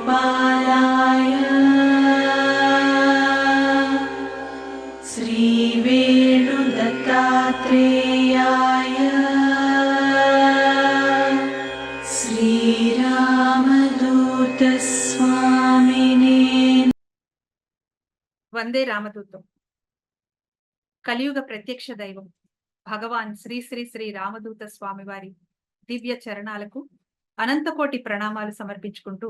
श्रीवेणुगोपालाय श्रीवेणुदत्तात्रेयाय श्रीरामदूतस्वामिने। వందే రామదూతం. కలియుగ ప్రత్యక్ష దైవం భగవాన్ శ్రీ శ్రీ శ్రీ రామదూత స్వామివారి దివ్య చరణాలకు అనంతకోటి ప్రణామాలు సమర్పించుకుంటూ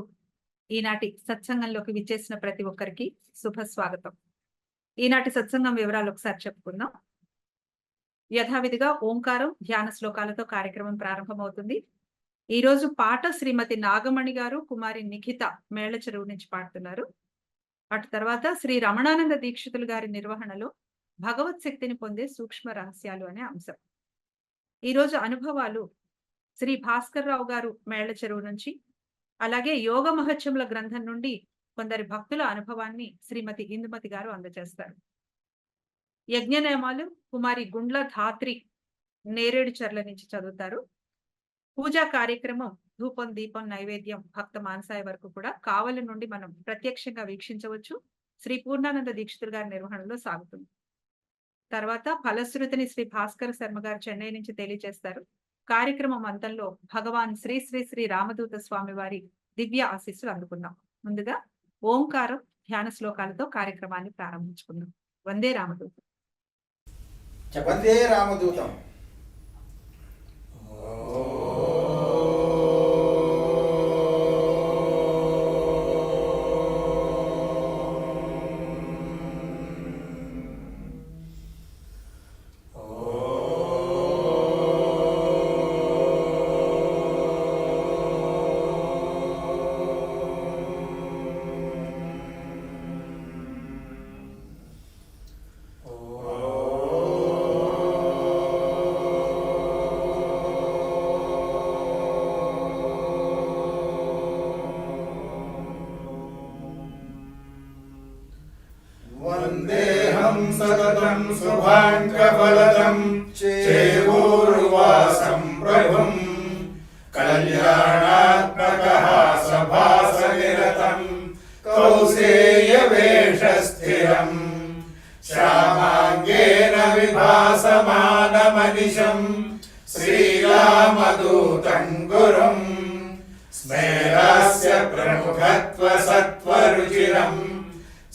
ఈనాటి సత్సంగంలోకి విచ్చేసిన ప్రతి ఒక్కరికి శుభ స్వాగతం. ఈనాటి సత్సంగం వివరాలు ఒకసారి చెప్పుకుందాం. యథావిధిగా ఓంకారం ధ్యాన శ్లోకాలతో కార్యక్రమం ప్రారంభమవుతుంది. ఈ రోజు పాట శ్రీమతి నాగమణి గారు కుమారి నిఖిత మేళ్ల చెరువు నుంచి పాడుతున్నారు. అటు తర్వాత శ్రీ రమణానంద దీక్షితులు గారి నిర్వహణలో భగవత్ శక్తిని పొందే సూక్ష్మ రహస్యాలు అనే అంశం. ఈరోజు అనుభవాలు శ్రీ భాస్కర్ రావు గారు మేళ్ల చెరువు నుంచి, అలాగే యోగ మహత్యముల గ్రంథం నుండి కొందరి అనుభవాన్ని శ్రీమతి ఇందుమతి గారు అందజేస్తారు. యజ్ఞ నియమాలు కుమారి గుండ్ల ధాత్రి నేరేడు చర్ల నుంచి చదువుతారు. పూజా కార్యక్రమం ధూపం దీపం నైవేద్యం భక్త మానసాయ వరకు కూడా కావలి నుండి మనం ప్రత్యక్షంగా వీక్షించవచ్చు. శ్రీ పూర్ణానంద దీక్షితులు గారి నిర్వహణలో సాగుతుంది. తర్వాత ఫలశ్రుతిని శ్రీ భాస్కర శర్మ గారు చెన్నై నుంచి తెలియజేస్తారు. కార్యక్రమం అంతంలో భగవాన్ శ్రీ శ్రీ శ్రీ రామదూత స్వామి వారి దివ్య ఆశీస్సులు అందుకున్నాం. ముందుగా ఓంకారం ధ్యాన శ్లోకాలతో కార్యక్రమాన్ని ప్రారంభించుకున్నాం. వందే రామదూతం. వందే రామదూతం. వందేహం సతతం శుభాంకఫలదం చేవోర్వాసం ప్రభుం కళ్యాణాత్మకః సభాసనిరతం కౌసేయవేషస్థిరం శ్యామాంగేన విభాసమానమనిశం శ్రీరామదూతం గురుం స్మేరాస్య ప్రముఖత్వ సత్వరుచిరం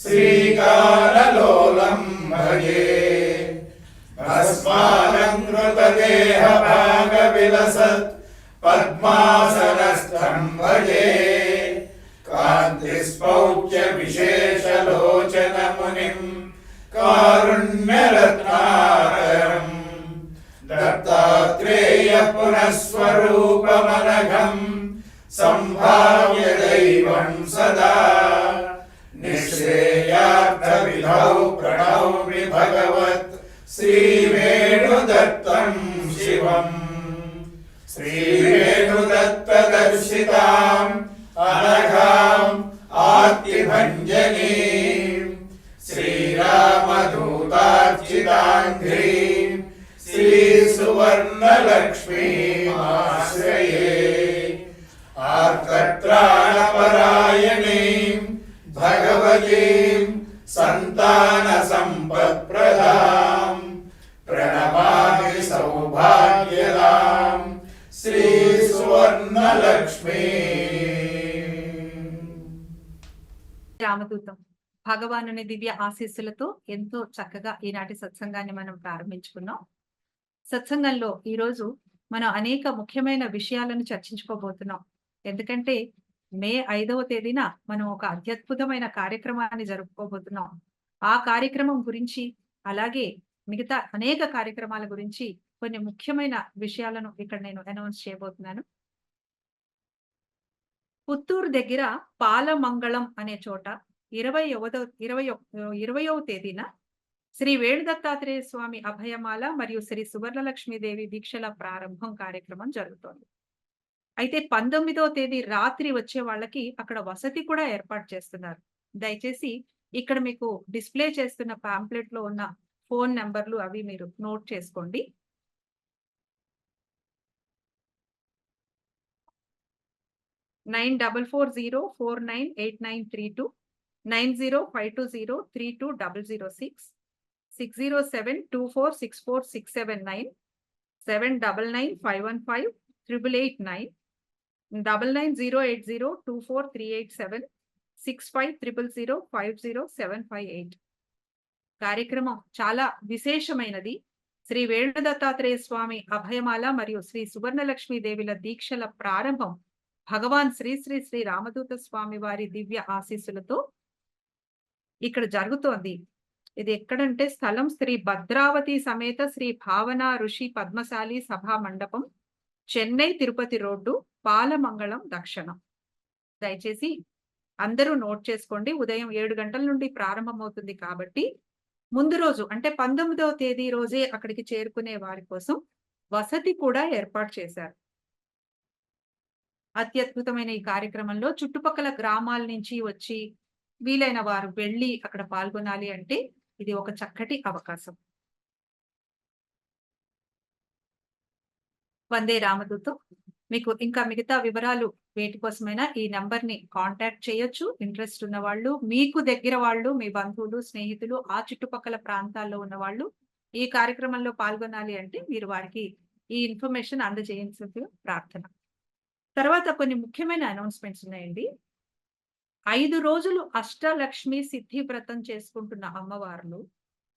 శ్రీకారలోలం భజే భస్మాలంకృతదేహ భాగవిలసత్ పద్మాసనస్థం భజే కాంతిస్పౌచ్య విశేషలోచన మునిం కారుణ్యరత్నాకరం దత్తాత్రేయ పునఃస్వరూపమనఘం సంభావ్య దైవం సదా నిశ్రేయార్థవిధౌ ప్రణౌమి భగవత్ శ్రీవేణుదత్తం శివం శ్రీవేణుదత్తదర్శితాం అనఘాం ఆర్తిభంజనీం శ్రీరామదూతార్చితాంఘ్రీం శ్రీసువర్ణలక్ష్మీమాశ్రయే ఆర్తత్రాణపరాయణీం భగవతీం సంతాన సంపత్ప్రదాం ప్రణమామి సౌభాగ్యదాం శ్రీ సువర్ణలక్ష్మీ. రామదూతం భగవానుని దివ్య ఆశీస్సులతో ఎంతో చక్కగా ఈనాటి సత్సంగాన్ని మనం ప్రారంభించుకున్నాం. సత్సంగంలో ఈరోజు మనం అనేక ముఖ్యమైన విషయాలను చర్చించుకోబోతున్నాం. ఎందుకంటే మే 5వ తేదీన మనం ఒక అత్యద్భుతమైన కార్యక్రమాన్ని జరుపుకోబోతున్నాం. ఆ కార్యక్రమం గురించి, అలాగే మిగతా అనేక కార్యక్రమాల గురించి కొన్ని ముఖ్యమైన విషయాలను ఇక్కడ నేను అనౌన్స్ చేయబోతున్నాను. పుత్తూరు దగ్గర పాలమంగళం అనే చోట 20వ తేదీన శ్రీ వేణుదత్తాత్రేయ స్వామి అభయమాల మరియు శ్రీ సువర్ణలక్ష్మీదేవి దీక్షల ప్రారంభం కార్యక్రమం జరుగుతోంది. అయితే 19వ తేదీ రాత్రి వచ్చే వాళ్ళకి అక్కడ వసతి కూడా ఏర్పాటు చేస్తున్నారు. దయచేసి ఇక్కడ మీకు డిస్ప్లే చేస్తున్న పాంప్లెట్ లో ఉన్న ఫోన్ నెంబర్లు అవి మీరు నోట్ చేసుకోండి. 9440498932, 9052032006, 607246467, 7995158889, 9908024387, 6500050758. కార్యక్రమం చాలా విశేషమైనది. శ్రీ వేణుదత్తాత్రేయ స్వామి అభయమాల మరియు శ్రీ సువర్ణలక్ష్మీ దేవిల దీక్షల ప్రారంభం భగవాన్ శ్రీ శ్రీ శ్రీ రామదూత స్వామి వారి దివ్య ఆశీస్సులతో ఇక్కడ జరుగుతోంది. ఇది ఎక్కడంటే స్థలం శ్రీ భద్రావతి సమేత శ్రీ భావన ఋషి పద్మశాలి సభా మండపం, చెన్నై తిరుపతి రోడ్డు, పాలమంగళం దక్షిణం. దయచేసి అందరూ నోట్ చేసుకోండి. ఉదయం 7 గంటల నుండి ప్రారంభమవుతుంది కాబట్టి ముందు రోజు అంటే 19వ తేదీ రోజే అక్కడికి చేరుకునే వారి కోసం వసతి కూడా ఏర్పాటు చేశారు. అత్యద్భుతమైన ఈ కార్యక్రమంలో చుట్టుపక్కల గ్రామాల నుంచి వచ్చి వీలైన వారు వెళ్ళి అక్కడ పాల్గొనాలి అంటే ఇది ఒక చక్కటి అవకాశం. వందే రామదూతం. మీకు ఇంకా మిగతా వివరాలు వేటి కోసమైనా ఈ నెంబర్ ని కాంటాక్ట్ చేయొచ్చు. ఇంట్రెస్ట్ ఉన్న వాళ్ళు, మీకు దగ్గర వాళ్ళు, మీ బంధువులు, స్నేహితులు, ఆ చుట్టుపక్కల ప్రాంతాల్లో ఉన్న వాళ్ళు ఈ కార్యక్రమంలో పాల్గొనాలి అంటే మీరు వారికి ఈ ఇన్ఫర్మేషన్ అందజేయాల్సిందిగా ప్రార్థన. తర్వాత కొన్ని ముఖ్యమైన అనౌన్స్మెంట్స్ ఉన్నాయండి. 5 రోజులు అష్టలక్ష్మి సిద్ధి వ్రతం చేసుకుంటున్న అమ్మవార్లు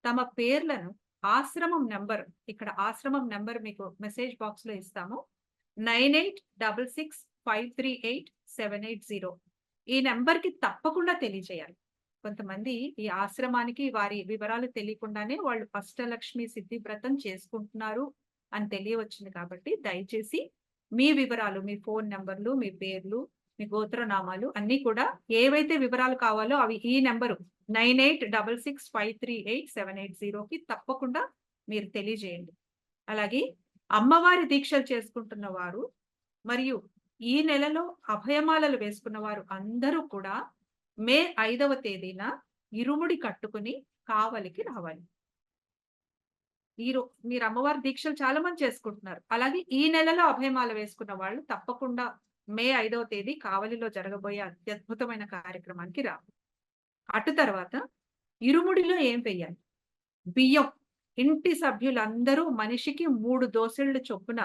తమ పేర్లను ఆశ్రమం నెంబర్, ఇక్కడ ఆశ్రమం నెంబర్ మీకు మెసేజ్ బాక్స్ లో ఇస్తాము, 9866538780. ఈ నెంబర్ కి తప్పకుండా తెలియజేయాలి. కొంతమంది ఈ ఆశ్రమానికి వారి వివరాలు తెలియకుండానే వాళ్ళు అష్టలక్ష్మి సిద్ధి వ్రతం చేసుకుంటున్నారు అని తెలియవచ్చింది. కాబట్టి దయచేసి మీ వివరాలు, మీ ఫోన్ నెంబర్లు, మీ పేర్లు, మీ గోత్రనామాలు అన్ని కూడా ఏవైతే వివరాలు కావాలో అవి ఈ నెంబరు 9866538780కి తప్పకుండా మీరు తెలియజేయండి. అలాగే అమ్మవారి దీక్షలు చేసుకుంటున్న వారు మరియు ఈ నెలలో అభయమాలలు వేసుకున్న వారు అందరూ కూడా మే 5వ తేదీన ఇరుముడి కట్టుకుని కావలికి రావాలి. మీరు అమ్మవారి దీక్షలు చాలా మంది చేసుకుంటున్నారు. అలాగే ఈ నెలలో అభయమాల వేసుకున్న వాళ్ళు తప్పకుండా మే 5వ తేదీ కావలిలో జరగబోయే అత్యద్భుతమైన కార్యక్రమానికి రా. అటు తర్వాత ఇరుముడిలో ఏం వెయ్యాలి? బియ్యం. ఇంటి సభ్యులందరూ మనిషికి 3 దోసెళ్లు చొప్పున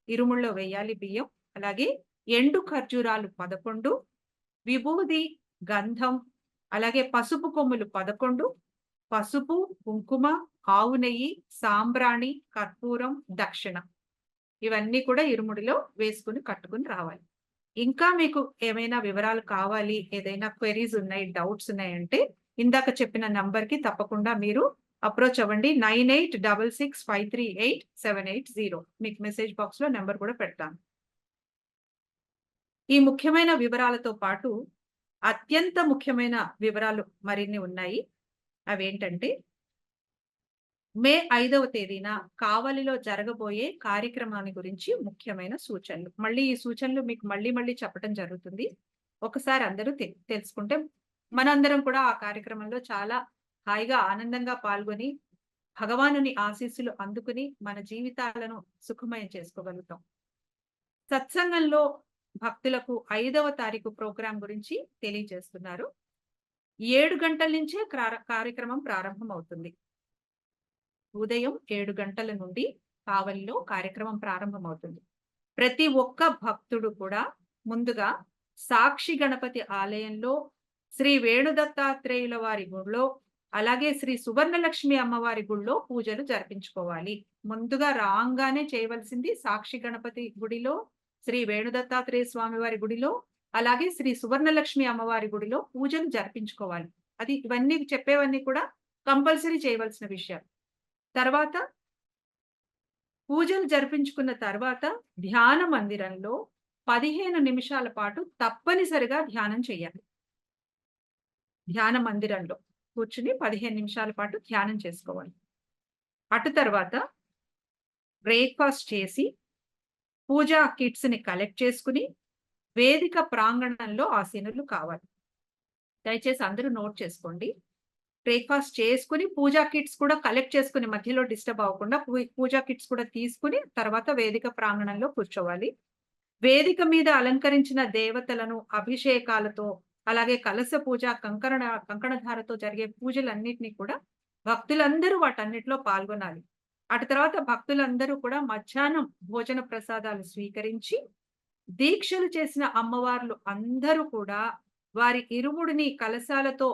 ఇరుముడిలో వేయాలి బియ్యం. అలాగే ఎండు ఖర్జూరాలు 11, విభూది, గంధం, అలాగే పసుపు కొమ్ములు 11, పసుపు, కుంకుమ, ఆవు నెయ్యి, సాంబ్రాణి, కర్పూరం, దక్షిణ ఇవన్నీ కూడా ఇరుముడిలో వేసుకుని కట్టుకుని రావాలి. ఇంకా మీకు ఏమైనా వివరాలు కావాలి, ఏదైనా క్వెరీస్ ఉన్నాయి, డౌట్స్ ఉన్నాయంటే ఇందాక చెప్పిన నంబర్ కి తప్పకుండా మీరు అప్రోచ్ అవ్వండి. 9866538780. మీకు మెసేజ్ బాక్స్ లో నెంబర్ కూడా పెడతాను. ఈ ముఖ్యమైన వివరాలతో పాటు అత్యంత ముఖ్యమైన వివరాలు మరిన్ని ఉన్నాయి. అవేంటంటే మే 5వ తేదీన కావలిలో జరగబోయే కార్యక్రమాన్ని గురించి ముఖ్యమైన సూచనలు. మళ్ళీ ఈ సూచనలు మీకు మళ్ళీ చెప్పడం జరుగుతుంది. ఒకసారి అందరూ తెలుసుకుంటే మనందరం కూడా ఆ కార్యక్రమంలో చాలా హాయిగా ఆనందంగా పాల్గొని భగవానుని ఆశీస్సులు అందుకుని మన జీవితాలను సుఖమయం చేసుకోగలుగుతాం. సత్సంగంలో భక్తులకు 5వ తారీఖు ప్రోగ్రాం గురించి తెలియజేస్తున్నారు. 7 గంటల నుంచే కార్యక్రమం ప్రారంభం అవుతుంది. ఉదయం 7 గంటల నుండి కావలిలో కార్యక్రమం ప్రారంభమవుతుంది. ప్రతి ఒక్క భక్తుడు కూడా ముందుగా సాక్షి గణపతి ఆలయంలో, శ్రీ వేణుదత్తాత్రేయుల వారి గుడిలో, అలాగే శ్రీ సువర్ణలక్ష్మి అమ్మవారి గుడిలో పూజలు జరిపించుకోవాలి. ముందుగా రాగానే చేయవలసింది సాక్షి గణపతి గుడిలో, శ్రీ వేణుదత్తాత్రేయ స్వామి వారి గుడిలో, అలాగే శ్రీ సువర్ణలక్ష్మి అమ్మవారి గుడిలో పూజలు జరిపించుకోవాలి. ఇవన్నీ చెప్పేవన్నీ కూడా కంపల్సరీ చేయవలసిన విషయాలు. తర్వాత పూజలు జరిపించుకున్న తర్వాత ధ్యాన మందిరంలో 15 నిమిషాల పాటు తప్పనిసరిగా ధ్యానం చేయాలి. ధ్యాన మందిరంలో కూర్చుని 15 నిమిషాల పాటు ధ్యానం చేసుకోవాలి. అటు తర్వాత బ్రేక్ఫాస్ట్ చేసి పూజా కిట్స్ ని కలెక్ట్ చేసుకుని వేదిక ప్రాంగణంలో ఆసీనులు కావాలి. దయచేసి అందరూ నోట్ చేసుకోండి. బ్రేక్‌ఫాస్ట్ చేసుకొని, పూజా కిట్స్ కూడా కలెక్ట్ చేసుకొని మధ్యలో డిస్టర్బ్ అవ్వకుండా పూజా కిట్స్ కూడా తీసుకొని తర్వాత వేదిక ప్రాంగణంలో కూర్చోవాలి. వేదిక మీద అలంకరించిన దేవతలను అభిషేకాలతో, అలాగే కలశ పూజ, కంకణధారతో జరిగే పూజలన్నిటిని కూడా భక్తులందరూ వాటన్నిటిలో పాల్గొనాలి. అటు తర్వాత భక్తులందరూ కూడా మధ్యాహ్నం భోజన ప్రసాదాలు స్వీకరించి, దీక్షలు చేసిన అమ్మవార్లు అందరూ కూడా వారి ఇరుముడిని కలశాలతో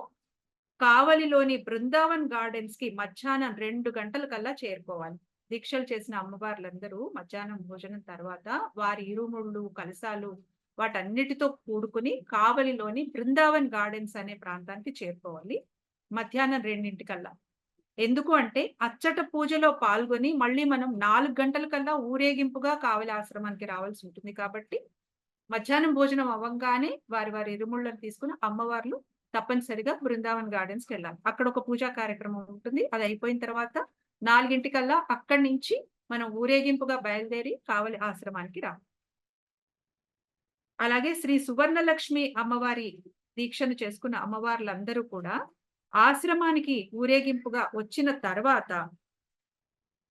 కావలిలోని బృందావన్ గార్డెన్స్‌కి మధ్యాహ్నం 2 గంటలకల్లా చేరుకోవాలి. దీక్షలు చేసిన అమ్మవార్లందరూ మధ్యాహ్నం భోజనం తర్వాత వారి ఇరుముళ్ళు, కలశాలు వాటన్నిటితో కూడుకుని కావలిలోని బృందావన్ గార్డెన్స్ అనే ప్రాంతానికి చేరుకోవాలి మధ్యాహ్నం 2 ఎందుకు అంటే అచ్చట పూజలో పాల్గొని మళ్ళీ మనం 4 గంటలకల్లా ఊరేగింపుగా కావలి ఆశ్రమానికి రావాల్సి ఉంటుంది కాబట్టి మధ్యాహ్నం భోజనం అవ్వంగానే వారి ఇరుముళ్ళను తీసుకుని అమ్మవార్లు తప్పనిసరిగా బృందావన్ గార్డెన్స్‌కి వెళ్ళాలి. అక్కడ ఒక పూజా కార్యక్రమం ఉంటుంది. అది అయిపోయిన తర్వాత 4 అక్కడి నుంచి మనం ఊరేగింపుగా బయలుదేరి కావలి ఆశ్రమానికి రావాలి. అలాగే శ్రీ సువర్ణలక్ష్మి అమ్మవారి దీక్షను చేసుకున్న అమ్మవార్లందరూ కూడా ఆశ్రమానికి ఊరేగింపుగా వచ్చిన తర్వాత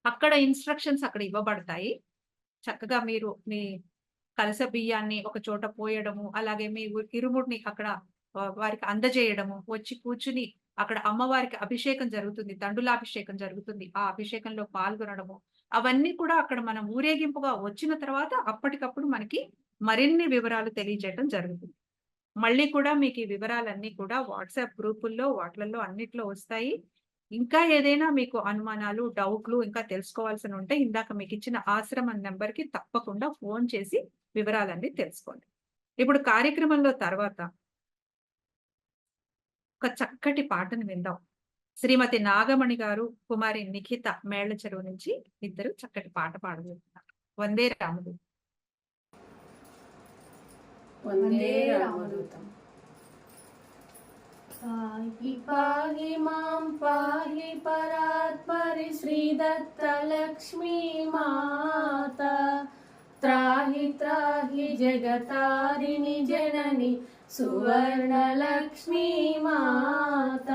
అక్కడ ఇన్‌స్ట్రక్షన్స్ అక్కడ ఇవ్వబడతాయి. చక్కగా మీరు మీ కలస బియ్యాన్ని ఒక చోట పోయడము, అలాగే మీ ఇరుముడిని అక్కడ వారికి అందజేయడము, వచ్చి కూర్చుని అక్కడ అమ్మవారికి అభిషేకం జరుగుతుంది. తండులాభిషేకం జరుగుతుంది. ఆ అభిషేకంలో పాల్గొనడము, అవన్నీ కూడా అక్కడ మనం ఊరేగింపుగా వచ్చిన తర్వాత అప్పటికప్పుడు మనకి మరిన్ని వివరాలు తెలియజేయడం జరుగుతుంది. మళ్ళీ కూడా మీకు ఈ వివరాలన్నీ కూడా వాట్సాప్ గ్రూపుల్లో వాటిలలో అన్నిట్లో వస్తాయి. ఇంకా ఏదైనా మీకు అనుమానాలు, డౌట్లు ఇంకా తెలుసుకోవాల్సి ఉంటే ఇందాక మీకు ఇచ్చిన ఆశ్రమం నంబర్‌కి తప్పకుండా ఫోన్ చేసి వివరాలన్నీ తెలుసుకోండి. ఇప్పుడు కార్యక్రమంలో తర్వాత ఒక చక్కటి పాటను విందాం. శ్రీమతి నాగమణి గారు, కుమారి నిఖిత మేళ్ల చెరువు నుంచి ఇద్దరు చక్కటి పాట పాడబోతున్నారు. వందే రామదూతం. వందే రామదూతం. పాహి పాహి మాం పాహి పరాత్పరి శ్రీదత్త లక్ష్మీ మాత, త్రాహి త్రాహి జగతారిణి జనని సువర్ణ లక్ష్మీ మాత.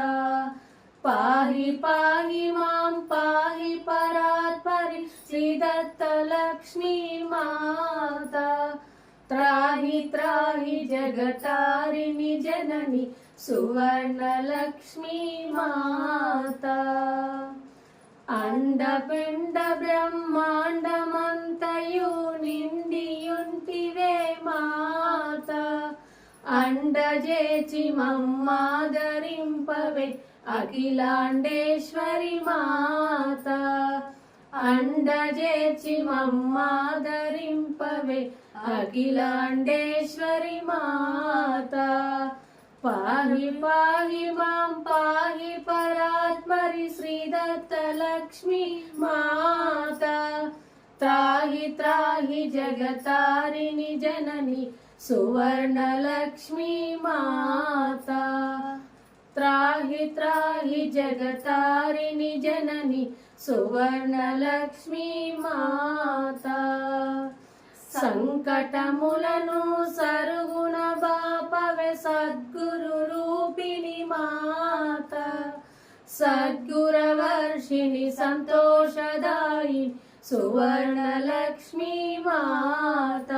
పాహి పాహి మాం పాహి పరాత్పరి శ్రీదత్త లక్ష్మీ మాత, త్రాహి త్రాహి జగతారిణి జనని సువర్ణ లక్ష్మీ మాత. అండపిండ బ్రహ్మాండమంతయు నిండియుంటివే మాత, అండజేచి మమ్మాదరింపవే అఖిలాండేశ్వరి మాత, అండజేచి మమ్మాదరింపవే అఖిలాండేశ్వరి మాత. పాహి పాహి మాం పాహి పరాత్పరి శ్రీదత్త లక్ష్మీ మాత, త్రాహి త్రాహి జగతారిణి జనని సువర్ణ లక్ష్మీ మాత, త్రాహి త్రాహి జగతారిణి జనని సువర్ణ లక్ష్మీ మాత. సంకటములను సరుగుణ బాపవే సద్గురు రూపిణి మాత, సద్గురవర్షిణి సంతోషదాయి సువర్ణ లక్ష్మీ మాత,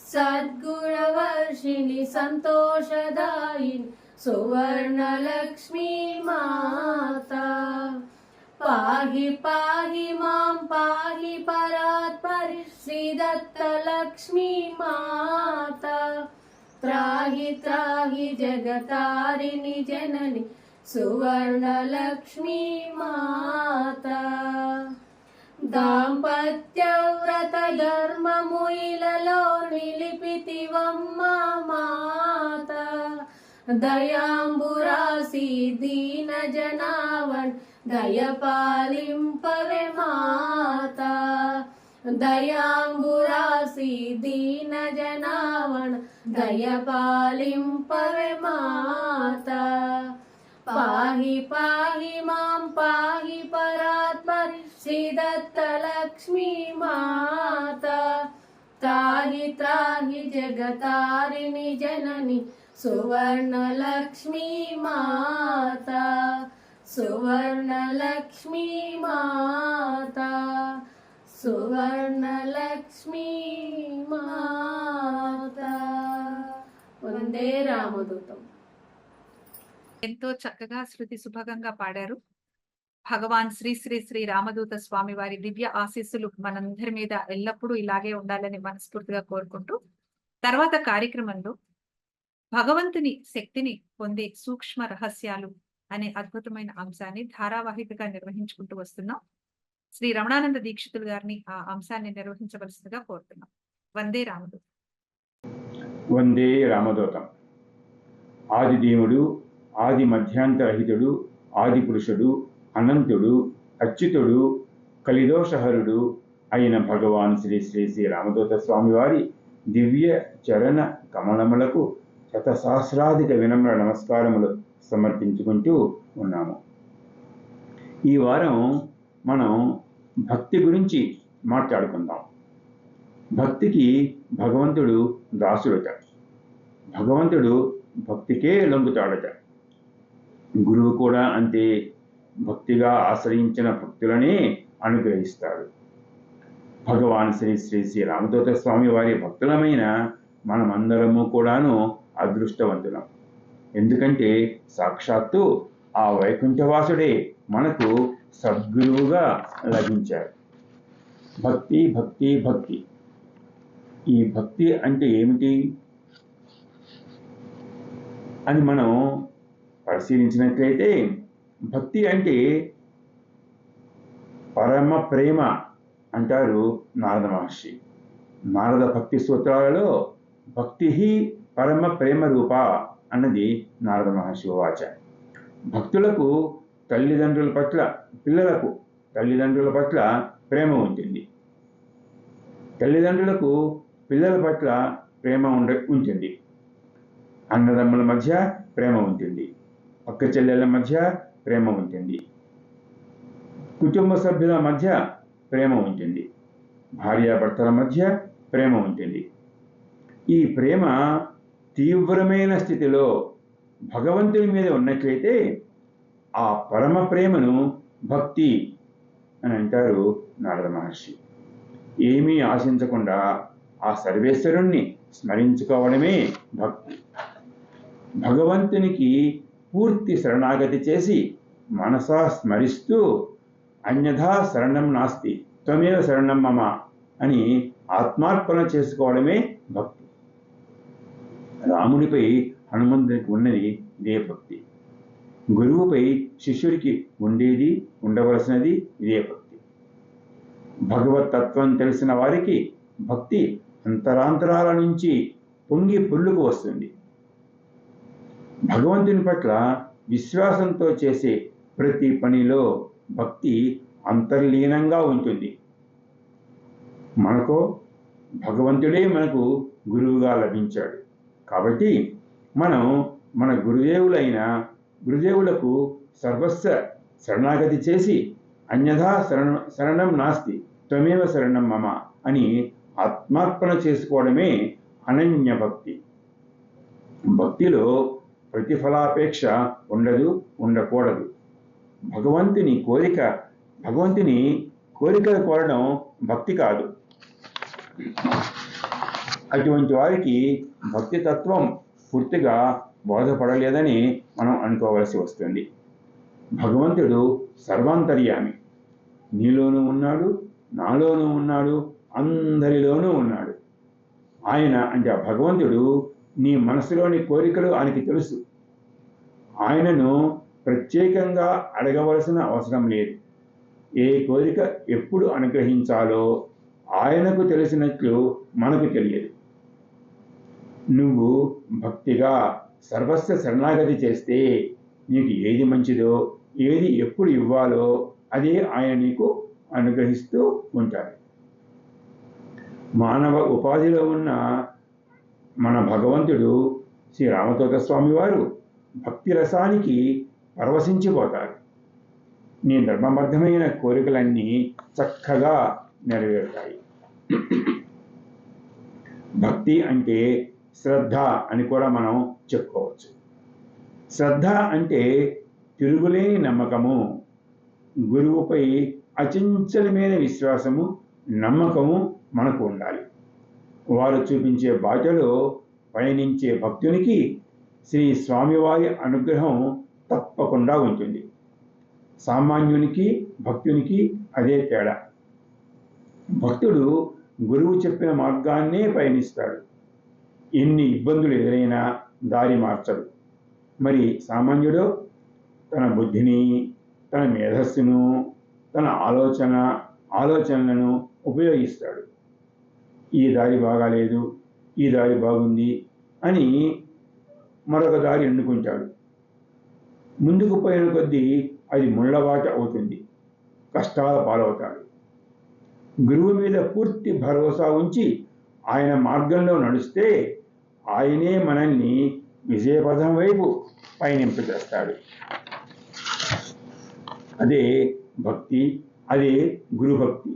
సద్గురవర్షిణి సంతోషదాయి సువర్ణ లక్ష్మీ మాత. పాహి పాహి మాం పాహి పరాత్పరి శ్రీదత్త లక్ష్మీ మాత, త్రాహి త్రాహి జగతారిణి జనని సువర్ణ లక్ష్మీ మాత. దాంపత్య వ్రత ధర్మము ఇలలో నిలిపితివమ్మ మాత, దయాంబురాసి దీన జనావన్ దయపాలింపవే మాత, దయాంబురాసి దీన జనావన్ దయపాలింపవే మాత. పాహి పాహి మాం పాహి పరాత్పరి శ్రీదత్త లక్ష్మీ మాత, త్రాహి త్రాహి జగతారిణి జనని సువర్ణలక్ష్మీ మాతా సువర్ణలక్ష్మీ మాతా సువర్ణలక్ష్మీ మాతా. వందే రామదూతం. ఎంతో చక్కగా శృతి సుభగంగా పాడారు. భగవాన్ శ్రీ శ్రీ శ్రీ రామదూత స్వామి వారి దివ్య ఆశీస్సులు మనందరి మీద ఎల్లప్పుడూ ఇలాగే ఉండాలని మనస్ఫూర్తిగా కోరుకుంటూ, తర్వాత కార్యక్రమంలో భగవంతుని శక్తిని పొందే సూక్ష్మ రహస్యాలు అనే అద్భుతమైన అంశాన్ని ధారావాహికగా నిర్వహించుకుంటూ వస్తున్నాం. శ్రీ రమణానంద దీక్షితులు గారిని ఆ అంశాన్ని నిర్వహించవలసిందిగా కోరుతున్నాం. వందే రామదూతం. వందే రామదూతం. ఆదిదేవుడు, ఆది మధ్యాంతరహితుడు, ఆది పురుషుడు, అనంతుడు, అచ్యుతుడు, కలిదోషహరుడు అయిన భగవాన్ శ్రీ శ్రీ శ్రీ రామదూత స్వామి వారి దివ్య చరణ కమలములకు శతసహస్రాధిక వినమ్ర నమస్కారములు సమర్పించుకుంటూ ఉన్నాము. ఈ వారం మనం భక్తి గురించి మాట్లాడుకుందాం. భక్తికి భగవంతుడు దాసుడట. భగవంతుడు భక్తికే లొంగుతాడట. గురువు కూడా అంతే, భక్తిగా ఆశ్రయించిన భక్తులనే అనుగ్రహిస్తాడు. భగవాన్ శ్రీ శ్రీ శ్రీ రామదూత స్వామి వారి భక్తులమైన మనమందరము కూడాను అదృష్టవంతులం. ఎందుకంటే సాక్షాత్తు ఆ వైకుంఠవాసుడే మనకు సద్గురువుగా లభించారు. భక్తి భక్తి భక్తి. ఈ భక్తి అంటే ఏమిటి అని మనం పరిశీలించినట్లయితే, భక్తి అంటే పరమ ప్రేమ అంటారు నారద మహర్షి. నారద భక్తి సూత్రాలలో భక్తి పరమ ప్రేమ రూప అన్నది నారద మహర్షి వాచ. భక్తులకు తల్లిదండ్రుల పట్ల, పిల్లలకు తల్లిదండ్రుల పట్ల ప్రేమ ఉంటుంది. తల్లిదండ్రులకు పిల్లల పట్ల ప్రేమ ఉంటుంది. అన్నదమ్ముల మధ్య ప్రేమ ఉంటుంది. అక్క చెల్లెళ్ళ మధ్య ప్రేమ ఉంటుంది. కుటుంబ సభ్యుల మధ్య ప్రేమ ఉంటుంది. భార్యాభర్తల మధ్య ప్రేమ ఉంటుంది. ఈ ప్రేమ తీవ్రమైన స్థితిలో భగవంతుని మీద ఉన్నట్లయితే ఆ పరమ ప్రేమను భక్తి అని అంటారు నారద మహర్షి. ఏమీ ఆశించకుండా ఆ సర్వేశ్వరుణ్ణి స్మరించుకోవడమే భక్తి. భగవంతునికి పూర్తి శరణాగతి చేసి మనసా స్మరిస్తూ అన్యథా శరణం నాస్తి త్వమేవ శరణం మమ అని ఆత్మార్పణ చేసుకోవడమే భక్తి. రాముడిపై హనుమంతునికి ఉన్నది ఇదే భక్తి. గురువుపై శిష్యుడికి ఉండవలసినది ఇదే భక్తి. భగవత్ తత్వం తెలిసిన వారికి భక్తి అంతరాంతరాల నుంచి పొంగి పొల్లుకు వస్తుంది. భగవంతుని పట్ల విశ్వాసంతో చేసే ప్రతి పనిలో భక్తి అంతర్లీనంగా ఉంటుంది. భగవంతుడే మనకు గురువుగా లభించాడు. కాబట్టి మనం మన గురుదేవులకు సర్వస్వ శరణాగతి చేసి అన్యథా శరణం నాస్తి త్వమేవ శరణం మమ అని ఆత్మార్పణ చేసుకోవడమే అనన్య భక్తి. భక్తిలో ప్రతిఫలాపేక్ష ఉండకూడదు. భగవంతుని కోరికలు కోరడం భక్తి కాదు. అటువంటి వారికి భక్తి తత్వం పూర్తిగా బోధపడలేదని మనం అనుకోవలసి వస్తుంది. భగవంతుడు సర్వాంతర్యామి. నీలోనూ ఉన్నాడు, నాలోనూ ఉన్నాడు, అందరిలోనూ ఉన్నాడు. ఆయన అంటే ఆ భగవంతుడు నీ మనసులోని కోరికలు ఆయనకి తెలుసు. ఆయనను ప్రత్యేకంగా అడగవలసిన అవసరం లేదు. ఏ కోరిక ఎప్పుడు అనుగ్రహించాలో ఆయనకు తెలిసినట్లు మనకు తెలియదు. నువ్వు భక్తిగా సర్వస్వ శరణాగతి చేస్తే నీకు ఏది మంచిదో, ఏది ఎప్పుడు ఇవ్వాలో అదే ఆయన నీకు అనుగ్రహిస్తూ ఉంటాడు. మానవ ఉపాధిలో ఉన్న మన భగవంతుడు శ్రీ రామదూత స్వామి వారు భక్తి రసానికి పరవశించిపోతారు. నీ ధర్మబద్ధమైన కోరికలన్నీ చక్కగా నెరవేరుతాయి. భక్తి అంటే శ్రద్ధ అని కూడా మనం చెప్పుకోవచ్చు. శ్రద్ధ అంటే తిరుగులేని నమ్మకము, గురువుపై అచంచలమైన విశ్వాసము, నమ్మకము మనకు ఉండాలి. వారు చూపించే బాటలో పయనించే భక్తునికి శ్రీ స్వామివారి అనుగ్రహం తప్పకుండా ఉంటుంది. సామాన్యునికి భక్తునికి అదే తేడా. భక్తుడు గురువు చెప్పిన మార్గాన్నే పయనిస్తాడు. ఎన్ని ఇబ్బందులు ఎదురైనా దారి మార్చడు. మరి సామాన్యుడు తన బుద్ధిని, తన మేధస్సును, తన ఆలోచనలను ఉపయోగిస్తాడు. ఈ దారి బాగాలేదు, ఈ దారి బాగుంది అని మరొక దారి ఎన్నుకుంటాడు. ముందుకు పోయిన కొద్దీ అది ముళ్ళబాట అవుతుంది, కష్టాల పాలవుతాడు. గురువు మీద పూర్తి భరోసా ఉంచి ఆయన మార్గంలో నడిస్తే ఆయనే మనల్ని విజయపథం వైపు పయనింపజేస్తాడు. అదే భక్తి, అదే గురుభక్తి.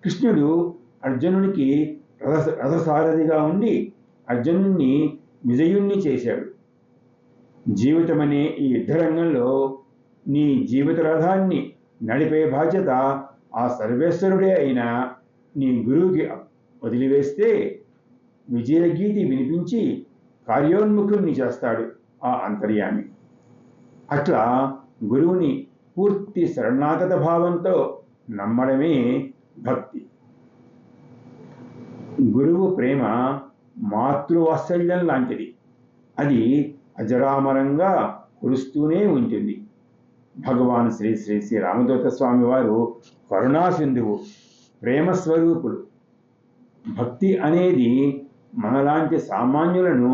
కృష్ణుడు అర్జునునికి రథసారథిగా ఉండి అర్జునుడిని విజయుణ్ణి చేశాడు. జీవితమనే ఈ యుద్ధరంగంలో నీ జీవిత రథాన్ని నడిపే బాధ్యత ఆ సర్వేశ్వరుడే అయినా నీ గురువుకి వదిలివేస్తే విజయగీతి వినిపించి కార్యోన్ముఖుణ్ణి చేస్తాడు ఆ అంతర్యామి. అట్లా గురువుని పూర్తి శరణాగత భావంతో నమ్మడమే భక్తి. గురువు ప్రేమ మాతృవాత్సల్యం లాంటిది. అది అజరామరంగా కురుస్తూనే ఉంటుంది. భగవాన్ శ్రీ శ్రీ శ్రీ రామదూత స్వామి వారు కరుణాసింధువు, ప్రేమస్వరూపుడు. భక్తి అనేది మనలాంటి సామాన్యులను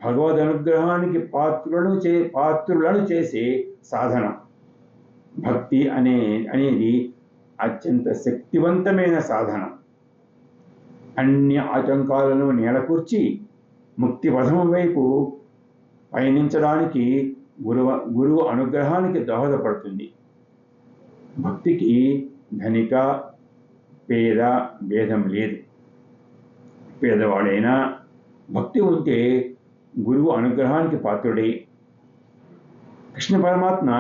భగవద్ అనుగ్రహానికి పాత్రులను చేసే సాధనం. భక్తి అనేది అత్యంత శక్తివంతమైన సాధనం. అన్ని ఆటంకాలను నేలకూర్చి ముక్తి పథం వైపు పయనించడానికి గురువు అనుగ్రహానికి దోహదపడుతుంది. భక్తికి ధనిక పేద భేదం లేదు. పేదవాడైనా భక్తి ఉంటే గురువు అనుగ్రహానికి పాత్రుడే. కృష్ణ పరమాత్మ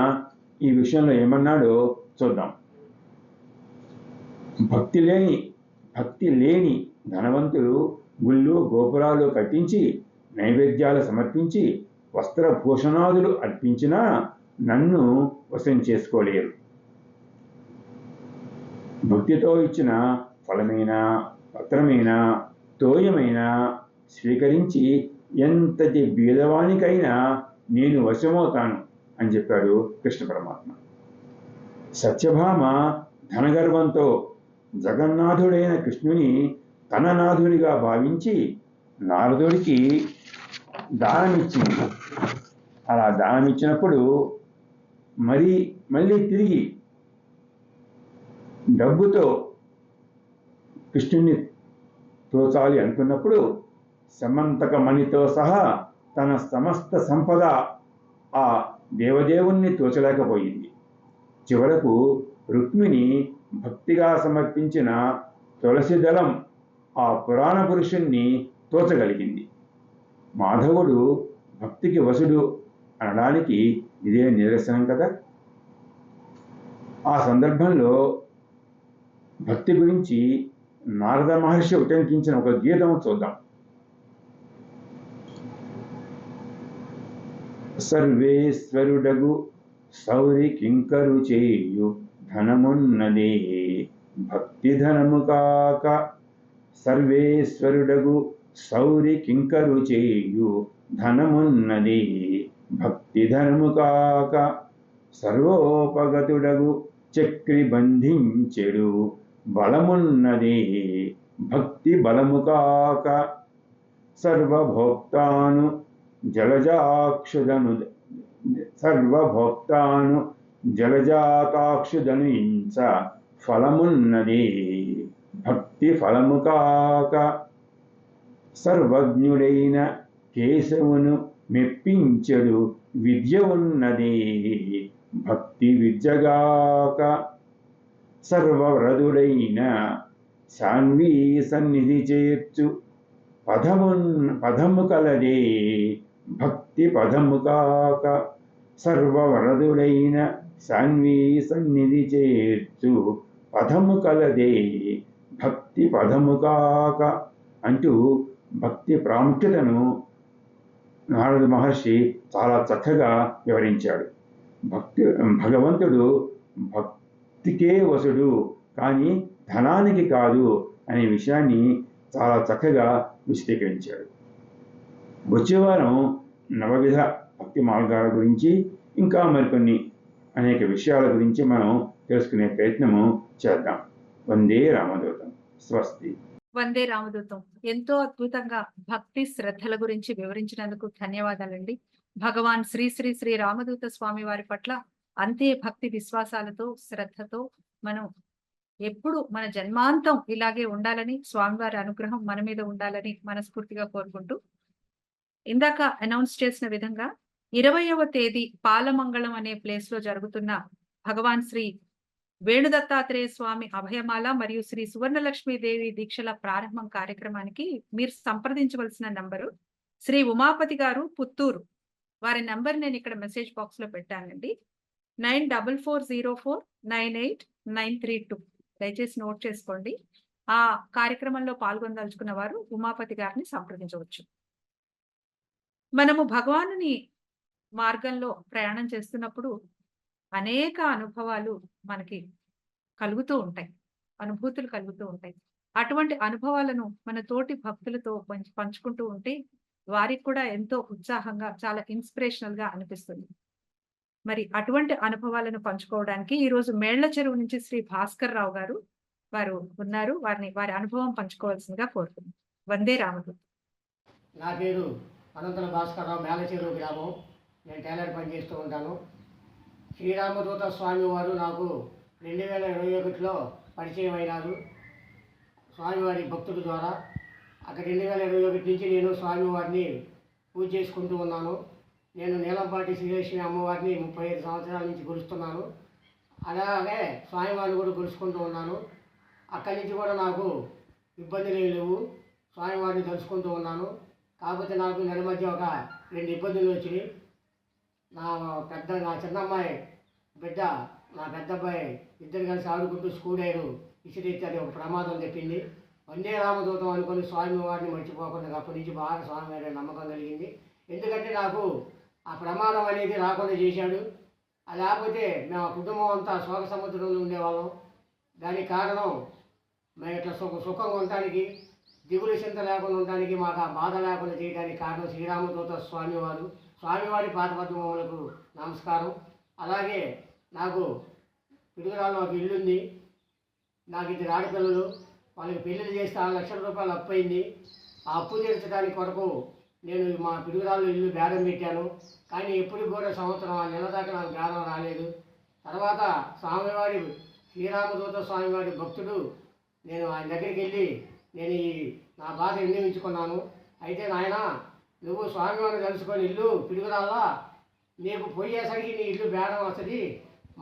ఈ విషయంలో ఏమన్నాడో చూద్దాం. భక్తి లేని ధనవంతులు గుళ్ళు గోపురాలు కట్టించి నైవేద్యాలు సమర్పించి వస్త్రభూషణాదులు అర్పించినా నన్ను వశం చేసుకోలేరు. భక్తితో ఇచ్చిన ఫలమైన, పత్రమైన, తోయమైన స్వీకరించి ఎంతటి బీదవానికైనా నేను వశమవుతాను అని చెప్పాడు కృష్ణ పరమాత్మ. సత్యభామ ధనగర్వంతో జగన్నాథుడైన కృష్ణుని తన నాథునిగా భావించి నారదుడికి దానమిచ్చింది. అలా దానమిచ్చినప్పుడు మళ్ళీ తిరిగి డబ్బుతో కృష్ణుని తోచాలి అనుకున్నప్పుడు సమంతక మణితో సహా తన సమస్త సంపద ఆ దేవదేవుణ్ణి తోచలేకపోయింది. చివరకు రుక్మిణి భక్తిగా సమర్పించిన తులసి దళం ఆ పురాణ పురుషుణ్ణి తోచగలిగింది. మాధవుడు భక్తికి వసుడు అనడానికి ఇదే నిదర్శనం కదా. ఆ సందర్భంలో భక్తి గురించి నారద మహర్షి ఉటంకించిన ఒక గీతం చూద్దాం. సర్వేశ్వరుడగు సౌరి కింకరు చేయు ధనమున్నదే భక్తి ధనము కాక. సర్వేశ్వరుడగు సౌరి కింకరు చేయు ధనమున్నదే భక్తి ధనము కాక. సర్వోపగతుడగు చక్రి బంధించెడు బలమున్నదే భక్తి బలము కాక. సర్వభోక్తాను జలజాతాక్షుదను ఇంచ ఫలమున్నదే భక్తి ఫలము కాక. సర్వజ్ఞుడైన కేశవును మెప్పించెడు విద్య ఉన్నదే భక్తి విద్యగాక. సర్వవ్రతుడైన శాన్వీ సన్నిధి చేర్చు పదము కలదే భక్తి పదము కాక సర్వవరదుడైన సాన్వి సన్నిధి చేర్చు పదము కలదే భక్తి పదము కాక అంటూ భక్తి ప్రాముఖ్యతను నారద మహర్షి చాలా చక్కగా వివరించాడు. భగవంతుడు భక్తికే వసుడు కానీ ధనానికి కాదు అనే విషయాన్ని చాలా చక్కగా విశదీకరించాడు. వచ్చే వారం నవవిధ భక్తి మార్గాల గురించి ఇంకా మరికొన్ని అనేక విషయాల గురించి మనం తెలుసుకునే ప్రయత్నము చేద్దాం. వందే రామదూతం. స్వస్తి. వందే రామదూతం. ఎంతో అద్భుతంగా భక్తి శ్రద్ధల గురించి వివరించినందుకు ధన్యవాదాలండి. భగవాన్ శ్రీ శ్రీ శ్రీ రామదూత స్వామి వారి పట్ల అంతే భక్తి విశ్వాసాలతో శ్రద్ధతో మనం ఎప్పుడు మన జన్మాంతం ఇలాగే ఉండాలని, స్వామివారి అనుగ్రహం మన మీద ఉండాలని మనస్ఫూర్తిగా కోరుకుంటూ, ఇందాక అనౌన్స్ చేసిన విధంగా 20వ తేదీ పాలమంగళం అనే ప్లేస్ లో జరుగుతున్న భగవాన్ శ్రీ వేణుదత్తాత్రేయ స్వామి అభయమాల మరియు శ్రీ సువర్ణలక్ష్మీదేవి దీక్షల ప్రారంభం కార్యక్రమానికి మీరు సంప్రదించవలసిన నంబరు శ్రీ ఉమాపతి గారు, పుత్తూరు. వారి నంబర్ నేను ఇక్కడ మెసేజ్ బాక్స్ లో పెట్టానండి. 9404498932. దయచేసి నోట్ చేసుకోండి. ఆ కార్యక్రమంలో పాల్గొనదలుచుకున్న వారు ఉమాపతి గారిని సంప్రదించవచ్చు. మనము భగవానుని మార్గంలో ప్రయాణం చేస్తున్నప్పుడు అనేక అనుభవాలు మనకి కలుగుతూ ఉంటాయి, అనుభూతులు కలుగుతూ ఉంటాయి. అటువంటి అనుభవాలను మన తోటి భక్తులతో పంచుకుంటూ ఉంటే వారికి కూడా ఎంతో ఉత్సాహంగా, చాలా ఇన్స్పిరేషనల్ గా అనిపిస్తుంది. మరి అటువంటి అనుభవాలను పంచుకోవడానికి ఈ రోజు మేళ్ల చెరువు నుంచి శ్రీ భాస్కర్ రావు గారు వారు ఉన్నారు. వారి అనుభవం పంచుకోవాల్సిందిగా కోరుతున్నాను. వందే రామదూతం. నా పేరు అనంతల భాస్కర్ రావు, మేళ్ల చెరువు గ్రామం. నేను టైలర్ పని చేస్తూ ఉంటాను. శ్రీరామదూత స్వామి వారు నాకు 2021లో పరిచయం అయినారు స్వామివారి భక్తుల ద్వారా. అక్కడ 2021 నుంచి నేను స్వామివారిని పూజ చేసుకుంటూ ఉన్నాను. నేను నీలంపాటి శ్రీలక్ష్మి అమ్మవారిని 35 సంవత్సరాల నుంచి కొలుస్తున్నాను. అలాగే స్వామివారిని కూడా కొలుసుకుంటూ ఉన్నాను. అక్కడి నుంచి కూడా నాకు ఇబ్బందులు లేవు, స్వామివారిని తలుచుకుంటూ ఉన్నాను. కాకపోతే నాకు నెల మధ్య ఒక 2 ఇబ్బందులు వచ్చినాయి. నా చిన్నమ్మాయి బిడ్డ, నా పెద్ద అబ్బాయి ఇద్దరు కలిసి ఆడుకుంటూ స్కూడైరు ఇసిరెత్తి అది ఒక ప్రమాదం తెప్పింది. వందే రామదూతం అనుకుని స్వామివారిని మర్చిపోకుండా అప్పటి నుంచి బాగా స్వామివారి నమ్మకం కలిగింది. ఎందుకంటే నాకు ఆ ప్రమాదం అనేది రాకుండా చేశాడు. అది లేకపోతే మేము ఆ కుటుంబం అంతా శోక సముద్రంలో ఉండేవాళ్ళం. దానికి కారణం మేము ఇట్లా సుఖంగా ఉండటానికి, దిగులు చింత లేకుండా ఉండటానికి, మాకు ఆ బాధ లేకుండా చేయడానికి కారణం శ్రీరామదూత స్వామివారు. స్వామివారి పాదపద్మములకు నమస్కారం. అలాగే నాకు పిడుగురాల్లో ఒక ఇల్లుంది. నాకు 2 ఆడపిల్లలు. వాళ్ళకి పెళ్ళిళ్ళు చేస్తే 6 లక్షల రూపాయలు అప్పు అయింది. ఆ అప్పు తీర్చడానికి కొరకు నేను మా పిడుగురాల్లో ఇల్లు బేరం పెట్టాను. కానీ ఎప్పుడు కూడా సంవత్సరం ఆ నెల దాకా నాకు బేరం రాలేదు. తర్వాత స్వామివారి శ్రీరామదూత స్వామివారి భక్తుడు, నేను ఆయన దగ్గరికి వెళ్ళి నేను నా బాధ విన్నవించుకున్నాను. అయితే నాయన, నువ్వు స్వామివారిని కలుసుకొని ఇల్లు పిడుగురాల్లా నీకు పోయేసరికి నీ ఇల్లు బేరం వస్తుంది.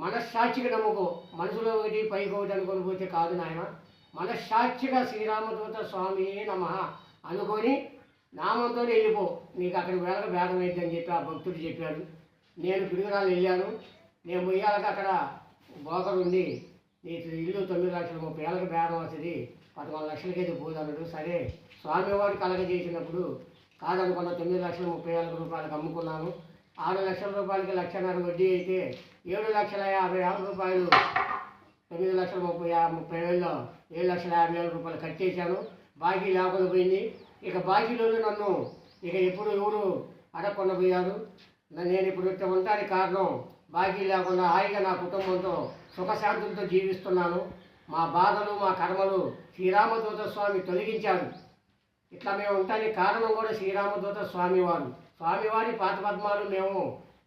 మనస్సాక్షిగా నమ్ముకో. మనసులో ఒకటి పైకి ఒకటి అనుకొని పోతే కాదు నాయన. మనస్సాక్షిగా శ్రీరామదూత స్వామి నమః అనుకొని నామంతోనే వెళ్ళిపో, నీకు అక్కడికి వెళ్ళక బేరం అయితే అని చెప్పి ఆ భక్తుడు చెప్పాడు. నేను పిడుగురాలు వెళ్ళాను. నేను పోయాలకు అక్కడ బోకరు ఉండి, నీకు ఇల్లు 9,30,000 బేరం వస్తుంది, 11 లక్షలకైతే పోదన్నాడు. సరే, స్వామివారి కలగజేసినప్పుడు కాదనుకున్న 9,30,000 రూపాయలకు అమ్ముకున్నాను. 6 లక్షల రూపాయలకి 1,50,000 వడ్డీ అయితే 7,50,000 రూపాయలు, 9,30,000లో 7,50,000 రూపాయలు కట్టేశాను. బాకీ లేకుండా పోయింది. ఇక బాకీలో నన్ను ఇక ఎప్పుడు ఎవరు అడగకుండా పోయారు. నేను ఇప్పుడు ఇట్లా ఉండడానికి కారణం బాకీ లేకుండా హాయిగా నా కుటుంబంతో సుఖశాంతులతో జీవిస్తున్నాను. మా బాధలు, మా కర్మలు శ్రీరామదూత స్వామి తొలగించారు. ఇట్లా మేము ఉండడానికి కారణం కూడా శ్రీరామదూత స్వామివారు. స్వామివారి పాదపద్మాలు మేము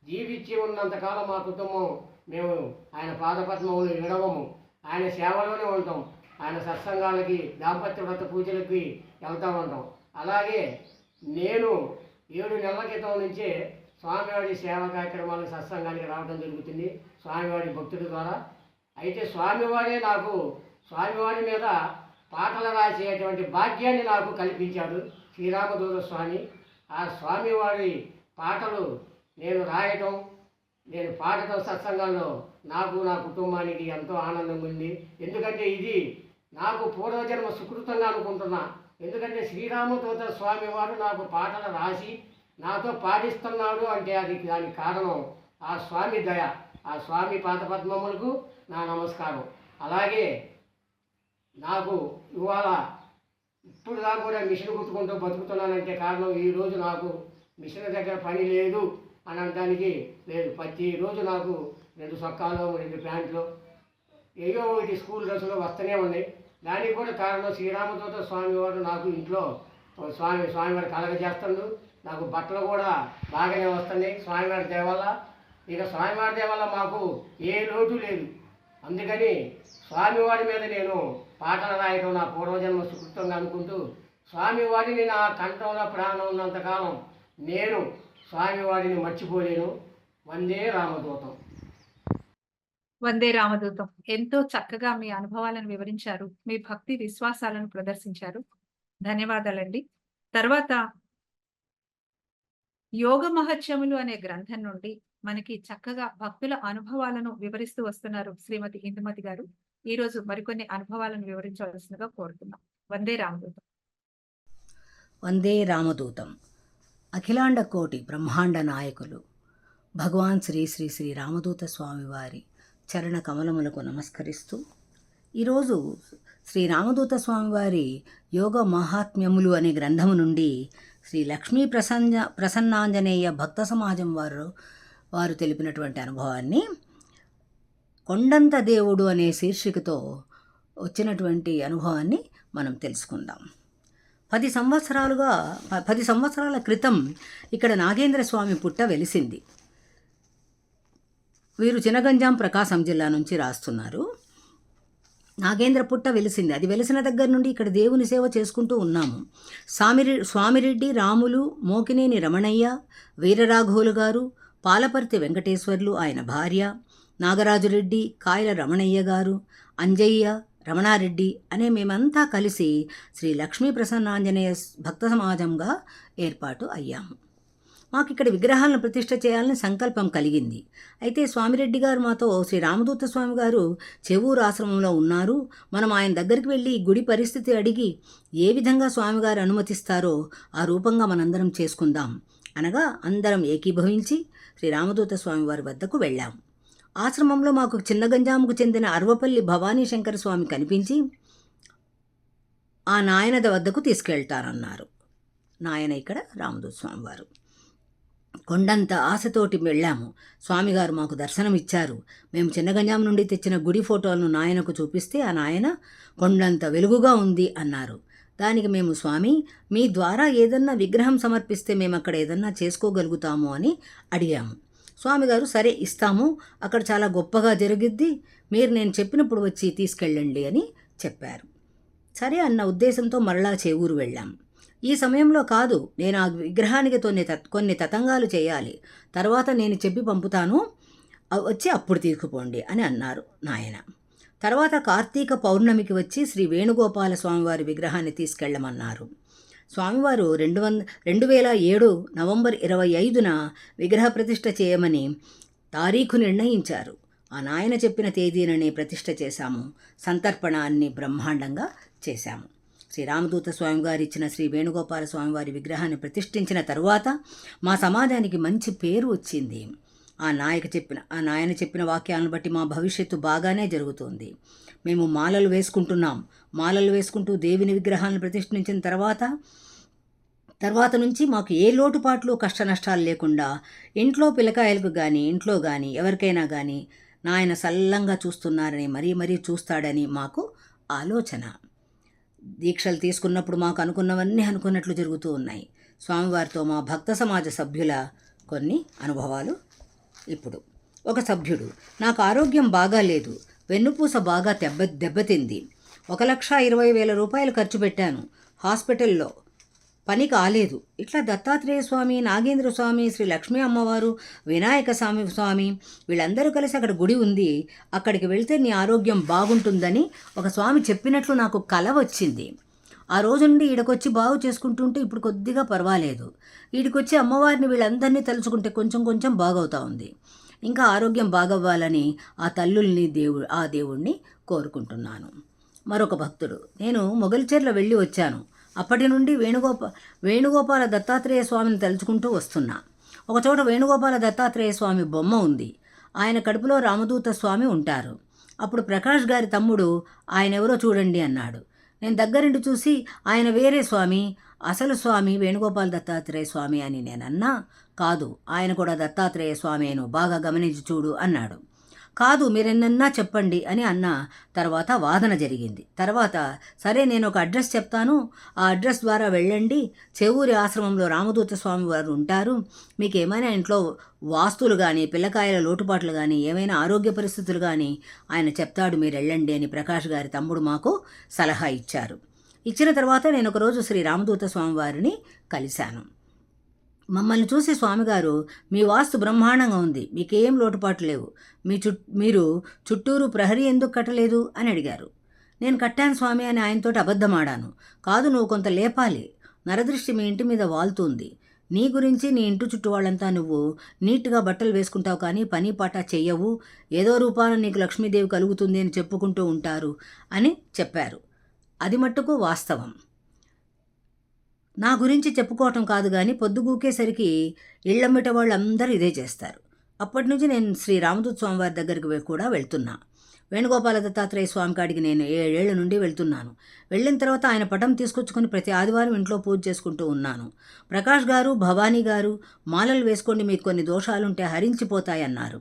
జీవించి ఉన్నంతకాలం మా కుటుంబం మేము ఆయన పాదపద్మములు విడవము. ఆయన సేవలోనే ఉంటాం. ఆయన సత్సంగాలకి, దాంపత్య వ్రత పూజలకి వెళ్తూ ఉంటాం. అలాగే నేను 7 నెలల క్రితం నుంచే స్వామివారి సేవా కార్యక్రమాలకు సత్సంగానికి రావడం జరుగుతుంది స్వామివారి భక్తుడి ద్వారా. అయితే స్వామివారే నాకు స్వామివారి మీద పాటలు రాసేటువంటి భాగ్యాన్ని నాకు కల్పించాడు. శ్రీరామదూత స్వామి. ఆ స్వామివారి పాటలు నేను రాయటం, నేను పాడటం సత్సంగాల్లో నాకు నా కుటుంబానికి ఎంతో ఆనందం ఉంది. ఎందుకంటే ఇది నాకు పూర్వజన్మ సుకృతంగా అనుకుంటున్నా. ఎందుకంటే శ్రీరామదూత స్వామి వారు నాకు పాటలు రాసి నాతో పాడిస్తున్నాడు అంటే దానికి కారణం ఆ స్వామి దయ. ఆ స్వామి పాదపద్మములకు నా నమస్కారం. అలాగే నాకు ఇవాళ ఇప్పుడు దాకా కూడా మిషన్ కుట్టుకుంటూ బతుకుతున్నానంటే కారణం ఈరోజు నాకు మిషన్ దగ్గర పని లేదు అని అనడానికి లేదు. ప్రతిరోజు నాకు 2 చొక్కాలు 2 ప్యాంట్లు ఏదో ఒకటి స్కూల్ డ్రెస్సులు వస్తూనే ఉన్నాయి. దానికి కూడా కారణం శ్రీరామదూత స్వామివారు నాకు ఇంట్లో స్వామివారి కలగజేస్తాడు. నాకు బట్టలు కూడా బాగానే వస్తున్నాయి స్వామివారి దయ వల్ల. ఇక స్వామివారి దయ వల్ల మాకు ఏ లోటు లేదు. అందుకని స్వామివారి మీద నేను పాటలు రాయడం నా పూర్వజన్మ సుకృతంగా అనుకుంటూ స్వామివారిని నా కంఠంలో ప్రాణం ఉన్నంతకాలం నేను స్వామివారిని మర్చిపోలేను. వందే రామదూతం. వందే రామదూతం. ఎంతో చక్కగా మీ అనుభవాలను వివరించారు, మీ భక్తి విశ్వాసాలను ప్రదర్శించారు. ధన్యవాదాలండి. తర్వాత యోగ మహత్యములు అనే గ్రంథం నుండి మనకి చక్కగా భక్తుల అనుభవాలను వివరిస్తూ వస్తున్నారు శ్రీమతి ఇందుమతి గారు. ఈ రోజు మరికొన్ని అనుభవాలను వివరించవలసిందిగా కోరుతున్నాం. వందే రామదూతం. వందే రామదూతం. అఖిలాండ కోటి బ్రహ్మాండ నాయకులు భగవాన్ శ్రీ శ్రీ శ్రీ రామదూత స్వామివారి చరణ కమలములకు నమస్కరిస్తూ ఈరోజు శ్రీ రామదూత స్వామివారి యోగ మహాత్మ్యములు అనే గ్రంథము నుండి శ్రీ లక్ష్మీ ప్రసన్నాంజనేయ భక్త సమాజం వారు తెలిపినటువంటి అనుభవాన్ని కొండంత దేవుడు అనే శీర్షికతో వచ్చినటువంటి అనుభవాన్ని మనం తెలుసుకుందాం. 10 సంవత్సరాల క్రితం ఇక్కడ నాగేంద్ర స్వామి పుట్ట వెలిసింది. వీరు చినగంజాం ప్రకాశం జిల్లా నుంచి రాస్తున్నారు. నాగేంద్ర పుట్ట వెలిసింది. అది వెలిసిన దగ్గర నుండి ఇక్కడ దేవుని సేవ చేసుకుంటూ ఉన్నాము. స్వామిరెడ్డి రాములు, మోకినేని రమణయ్య, వీరరాఘవులు గారు, పాలపర్తి వెంకటేశ్వర్లు ఆయన భార్య, నాగరాజురెడ్డి, కాయల రమణయ్య గారు, అంజయ్య, రమణారెడ్డి అనే మేమంతా కలిసి శ్రీ లక్ష్మీ ప్రసన్నాంజనేయ భక్త సమాజంగా ఏర్పాటు అయ్యాము. మాకు ఇక్కడ విగ్రహాలను ప్రతిష్ఠ చేయాలని సంకల్పం కలిగింది. అయితే స్వామిరెడ్డి గారు మాతో శ్రీ రామదూత స్వామి గారు చెవూరు ఆశ్రమంలో ఉన్నారు, మనం ఆయన దగ్గరికి వెళ్ళి గుడి పరిస్థితి అడిగి ఏ విధంగా స్వామిగారు అనుమతిస్తారో ఆ రూపంగా మనందరం చేసుకుందాం అనగా అందరం ఏకీభవించి శ్రీ రామదూత స్వామి వారి వద్దకు వెళ్ళాం. ఆశ్రమంలో మాకు చిన్నగంజాముకు చెందిన అర్వపల్లి భవానీ శంకర స్వామి కనిపించి ఆ నాయనద వద్దకు తీసుకెళ్తారన్నారు. నాయన ఇక్కడ రామదూత స్వామి వారు. కొండంత ఆశతోటి వెళ్ళాము. స్వామిగారు మాకు దర్శనమిచ్చారు. మేము చిన్నగంజాం నుండి తెచ్చిన గుడి ఫోటోలను నాయనకు చూపిస్తే ఆ నాయన కొండంత వెలుగుగా ఉంది అన్నారు. దానికి మేము స్వామి మీ ద్వారా ఏదన్నా విగ్రహం సమర్పిస్తే మేము అక్కడ ఏదన్నా చేసుకోగలుగుతాము అని అడిగాము. స్వామిగారు సరే ఇస్తాము, అక్కడ చాలా గొప్పగా జరిగిద్ది, మీరు నేను చెప్పినప్పుడు వచ్చి తీసుకెళ్ళండి అని చెప్పారు. సరే అన్న ఉద్దేశంతో మరలా చేవూరు వెళ్ళాం. ఈ సమయంలో కాదు, నేను ఆ విగ్రహానికి కొన్ని తతంగాలు చేయాలి, తర్వాత నేను చెప్పి పంపుతాను, వచ్చి అప్పుడు తీసుకుపోండి అని అన్నారు నాయన. తర్వాత కార్తీక పౌర్ణమికి వచ్చి శ్రీ వేణుగోపాల స్వామివారి విగ్రహాన్ని తీసుకెళ్ళమన్నారు. స్వామివారు 2007 నవంబర్ 25న విగ్రహ ప్రతిష్ఠ చేయమని తారీఖు నిర్ణయించారు. ఆ నాయన చెప్పిన తేదీననే ప్రతిష్ఠ చేశాము. సంతర్పణ అన్ని బ్రహ్మాండంగా చేశాము. శ్రీ రామదూత స్వామివారు ఇచ్చిన శ్రీ వేణుగోపాల స్వామివారి విగ్రహాన్ని ప్రతిష్ఠించిన తరువాత మా సమాజానికి మంచి పేరు వచ్చింది. ఆ నాయన చెప్పిన వాక్యాలను బట్టి మా భవిష్యత్తు బాగానే జరుగుతోంది. మేము మాలలు వేసుకుంటూ దేవుని విగ్రహాలను ప్రతిష్ఠించిన తర్వాత నుంచి మాకు ఏ లోటుపాట్లు కష్ట నష్టాలు లేకుండా ఇంట్లో పిల్లకాయలకు కానీ ఇంట్లో కానీ ఎవరికైనా కానీ నాయన సల్లంగా చూస్తున్నారని మరీ చూస్తాడని మాకు ఆలోచన. దీక్షలు తీసుకున్నప్పుడు మాకు అనుకున్నవన్నీ అనుకున్నట్లు జరుగుతూ ఉన్నాయి. స్వామివారితో మా భక్త సమాజ సభ్యుల కొన్ని అనుభవాలు. ఇప్పుడు ఒక సభ్యుడు, నాకు ఆరోగ్యం బాగా లేదు, వెన్నుపూస బాగా దెబ్బతింది, 1,20,000 రూపాయలు ఖర్చు పెట్టాను, హాస్పిటల్లో పని కాలేదు. ఇట్లా దత్తాత్రేయ స్వామి, నాగేంద్ర స్వామి, శ్రీ లక్ష్మీ అమ్మవారు, వినాయక స్వామి వీళ్ళందరూ కలిసి అక్కడ గుడి ఉంది, అక్కడికి వెళ్తే నీ ఆరోగ్యం బాగుంటుందని ఒక స్వామి చెప్పినట్లు నాకు కల వచ్చింది. ఆ రోజు నుండి ఈడకొచ్చి బాగు చేసుకుంటుంటే ఇప్పుడు కొద్దిగా పర్వాలేదు. ఈడికొచ్చి అమ్మవారిని వీళ్ళందరినీ తలుచుకుంటే కొంచెం కొంచెం బాగవుతా ఉంది. ఇంకా ఆరోగ్యం బాగవ్వాలని ఆ తల్లుల్ని ఆ దేవుణ్ణి కోరుకుంటున్నాను. మరొక భక్తుడు, నేను మొగల్చెర్ల వెళ్ళి వచ్చాను. అప్పటి నుండి వేణుగోపాల దత్తాత్రేయ స్వామిని తలుచుకుంటూ వస్తున్నా. ఒకచోట వేణుగోపాల దత్తాత్రేయ స్వామి బొమ్మ ఉంది. ఆయన కడుపులో రామదూత స్వామి ఉంటారు. అప్పుడు ప్రకాష్ గారి తమ్ముడు ఆయన ఎవరో చూడండి అన్నాడు. నేను దగ్గరుండి చూసి ఆయన వేరే స్వామి, అసలు స్వామి వేణుగోపాల దత్తాత్రేయ స్వామి అని నేనన్నా. కాదు, ఆయన కూడా దత్తాత్రేయ స్వామిను బాగా గమనించి చూడు అన్నాడు. కాదు, మీరెన్నన్నా చెప్పండి అని అన్న. తర్వాత వాదన జరిగింది. తర్వాత సరే నేను ఒక అడ్రస్ చెప్తాను, ఆ అడ్రస్ ద్వారా వెళ్ళండి. చెవూరి ఆశ్రమంలో రామదూత స్వామి వారు ఉంటారు. మీకు ఏమైనా ఇంట్లో వాస్తులు కానీ పిల్లకాయల లోటుపాట్లు కానీ ఏమైనా ఆరోగ్య పరిస్థితులు కానీ ఆయన చెప్తాడు, మీరు వెళ్ళండి అని ప్రకాష్ గారి తమ్ముడు మాకు సలహా ఇచ్చారు. ఇచ్చిన తర్వాత నేను ఒకరోజు శ్రీ రామదూత స్వామి వారిని కలిశాను. మమ్మల్ని చూసి స్వామిగారు, మీ వాస్తు బ్రహ్మాండంగా ఉంది, మీకేం లోటుపాటు లేవు, మీరు చుట్టూరు ప్రహరీ ఎందుకు కట్టలేదు అని అడిగారు. నేను కట్టాను స్వామి అని ఆయనతోటి అబద్ధమాడాను. కాదు, నువ్వు కొంత లేపాలి, నరదృష్టి మీ ఇంటి మీద వాలుతుంది, నీ గురించి నీ ఇంటి చుట్టూ వాళ్ళంతా నువ్వు నీట్గా బట్టలు వేసుకుంటావు కానీ పని పాట చెయ్యవు, ఏదో రూపాన నీకు లక్ష్మీదేవి కలుగుతుంది అని చెప్పుకుంటూ ఉంటారు అని చెప్పారు. అది మట్టుకు వాస్తవం. నా గురించి చెప్పుకోవటం కాదు కానీ పొద్దుగూకేసరికి ఇళ్ళమ్మట వాళ్ళందరూ ఇదే చేస్తారు. అప్పటి నుంచి నేను శ్రీ రామదూత స్వామి వారి దగ్గరికి కూడా వెళ్తున్నా. వేణుగోపాల దత్తాత్రేయ స్వామి కాడికి నేను 7 ఏళ్ల నుండి వెళ్తున్నాను. వెళ్ళిన తర్వాత ఆయన పటం తీసుకొచ్చుకొని ప్రతి ఆదివారం ఇంట్లో పూజ చేసుకుంటూ ఉన్నాను. ప్రకాష్ గారు, భవానీ గారు మాలలు వేసుకోండి, మీకు కొన్ని దోషాలుంటే హరించిపోతాయన్నారు.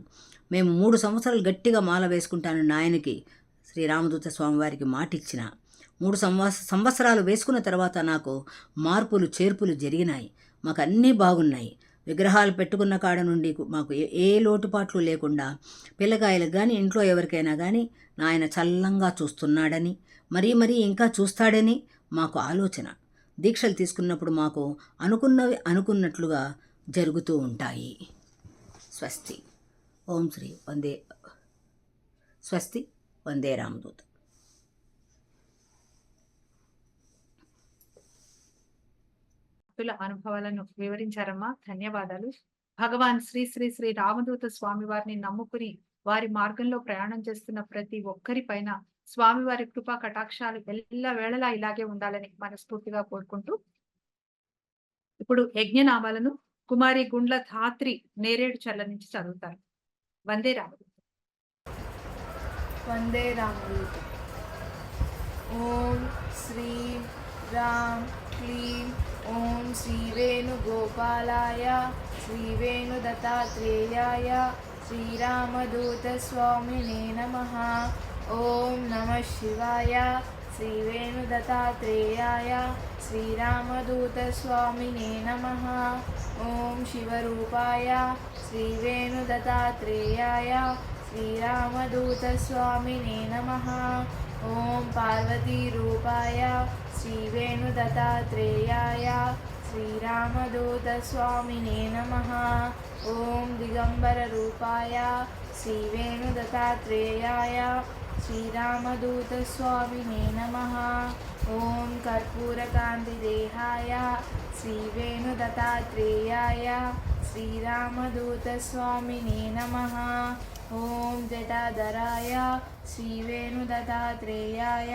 మేము 3 సంవత్సరాలు గట్టిగా మాల వేసుకుంటానని ఆయనకి శ్రీ రామదూత స్వామి వారికి మాటిచ్చిన. 3 సంవత్సరాలు వేసుకున్న తర్వాత నాకు మార్పులు చేర్పులు జరిగినాయి. మాకు అన్నీ బాగున్నాయి. విగ్రహాలు పెట్టుకున్న కాడ నుండి మాకు ఏ లోటుపాట్లు లేకుండా పిల్లకాయలకు కానీ ఇంట్లో ఎవరికైనా కానీ ఆయన చల్లంగా చూస్తున్నాడని, మరీ ఇంకా చూస్తాడని మాకు ఆలోచన. దీక్షలు తీసుకున్నప్పుడు మాకు అనుకున్నవి అనుకున్నట్లుగా జరుగుతూ ఉంటాయి. స్వస్తి. ఓం శ్రీ వందే స్వస్తి. వందే రామదూత. అనుభవాలను వివరించారమ్మా, ధన్యవాదాలు. భగవాన్ శ్రీ శ్రీ శ్రీ రామదూత స్వామి వారిని నమ్ముకుని వారి మార్గంలో ప్రయాణం చేస్తున్న ప్రతి ఒక్కరి పైన స్వామివారి కృపా కటాక్షాలు ఎల్లవేళలా ఇలాగే ఉండాలని మనస్ఫూర్తిగా కోరుకుంటూ ఇప్పుడు యజ్ఞనామాలను కుమారి గుండ్ల ధాత్రి నేరేడు చర్ల నుంచి చదువుతారు. వందే రామదూత. వందే రామదూత. ఓం శ్రీ రామ్ క్లీం ఓం శ్రీ వేణుగోపాలాయ శ్రీ వేణుదత్తాత్రేయాయ శ్రీరామదూత స్వామినే నమః. ఓం నమః శివాయ శ్రీ వేణుదత్తాత్రేయాయ శ్రీరామదూత స్వామినే నమః. ఓం శివరూపాయ శ్రీ వేణుదత్తాత్రేయాయ శ్రీరామదూత స్వామినే నమః. ఓం పార్వతీరూపాయ శ్రీ వేణుదత్తాత్రేయాయ శ్రీరామదూత స్వామినే నమః. ఓం దిగంబర రూపాయ శ్రీ వేణుదత్తాత్రేయాయ శ్రీరామదూత స్వామినే నమః. ఓం కర్పూరకాంతి దేహాయ శ్రీ వేణుదత్తాత్రేయాయ శ్రీరామదూత స్వామినే నమః. ఓం జటాధరాయ శ్రీ వేణుదత్తాత్రేయాయ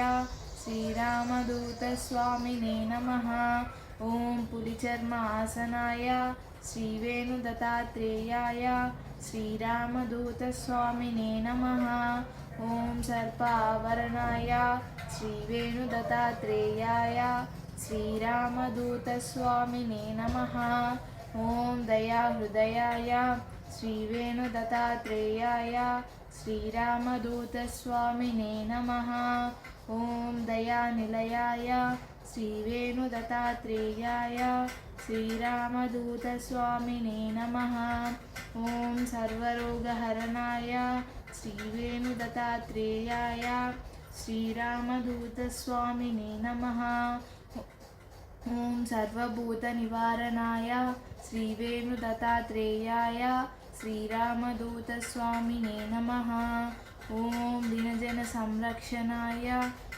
శ్రీరామదూత స్వామినే నమః. ఓం పులిచర్మాసనాయ శ్రీ వేణుదత్తాత్రేయాయ శ్రీరామదూత స్వామినే నమః. ఓం సర్పావరణాయ శ్రీ వేణుదత్తాత్రేయాయ శ్రీరామదూత స్వామినే నమః. ఓం దయాహృదయాయ శ్రీ వేణుదత్తాత్రేయాయ శ్రీరామదూత స్వామినే నమః. ఓం దయానిలయాయ శ్రీ వేణుదత్తాత్రేయాయ శ్రీరామదూత స్వామినే నమః. ఓం సర్వరోగహరణాయ శ్రీ వేణుదత్తాత్రేయాయ శ్రీరామదూత స్వామినే నమః. ఓం సర్వభూత నివారణాయ శ్రీ వేణుదత్తాత్రేయాయ శ్రీరామదూత స్వామినే నమః. ఓం దినజన సంరక్షణాయ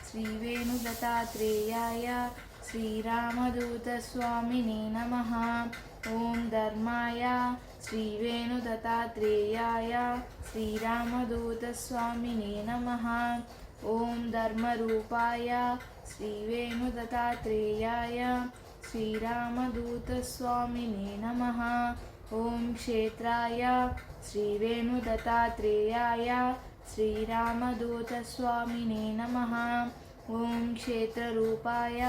श्रीवेणुदत्तात्रेयाय श्रीरामदूतस्वामिने नमः। ॐ धर्माय श्रीवेणुदत्तात्रेयाय श्रीरामदूतस्वामिने नमः। ॐ धर्मरूपाय श्रीवेणुदत्तात्रेयाय श्रीरामदूतस्वामिने नमः। ॐ क्षेत्राय श्रीवेणुदत्तात्रेयाय श्रीरामदूतस्वामिने नमः। ॐ क्षेत्ररूपाय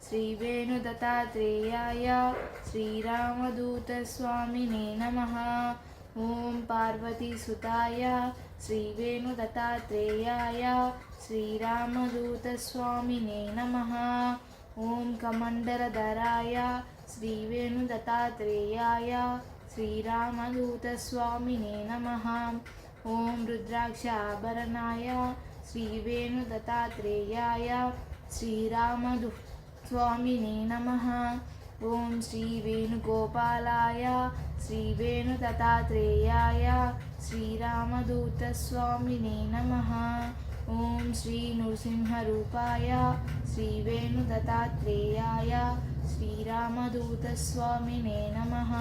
श्रीवेणुदत्तात्रेयाय श्रीरामदूतस्वामिने नमः। ॐ पार्वतीसुताय श्रीवेणुदत्तात्रेयाय श्रीरामदूतस्वामिने नमः। ॐ कमण्डलधराय श्रीवेणुदत्तात्रेयाय श्रीरामदूतस्वामिने नमः। ॐ रुद्राक्षाभरणाय श्रीवेणुदत्तात्रेयाय श्रीरामदूतस्वामिने नमः। ॐ श्रीवेणुगोपालाय श्रीवेणुदत्तात्रेयाय श्रीरामदूतस्वामिने नमः। ॐ श्रीनृसिंहरूपाय श्रीवेणुदत्तात्रेयाय श्रीरामदूतस्वामिने नमः।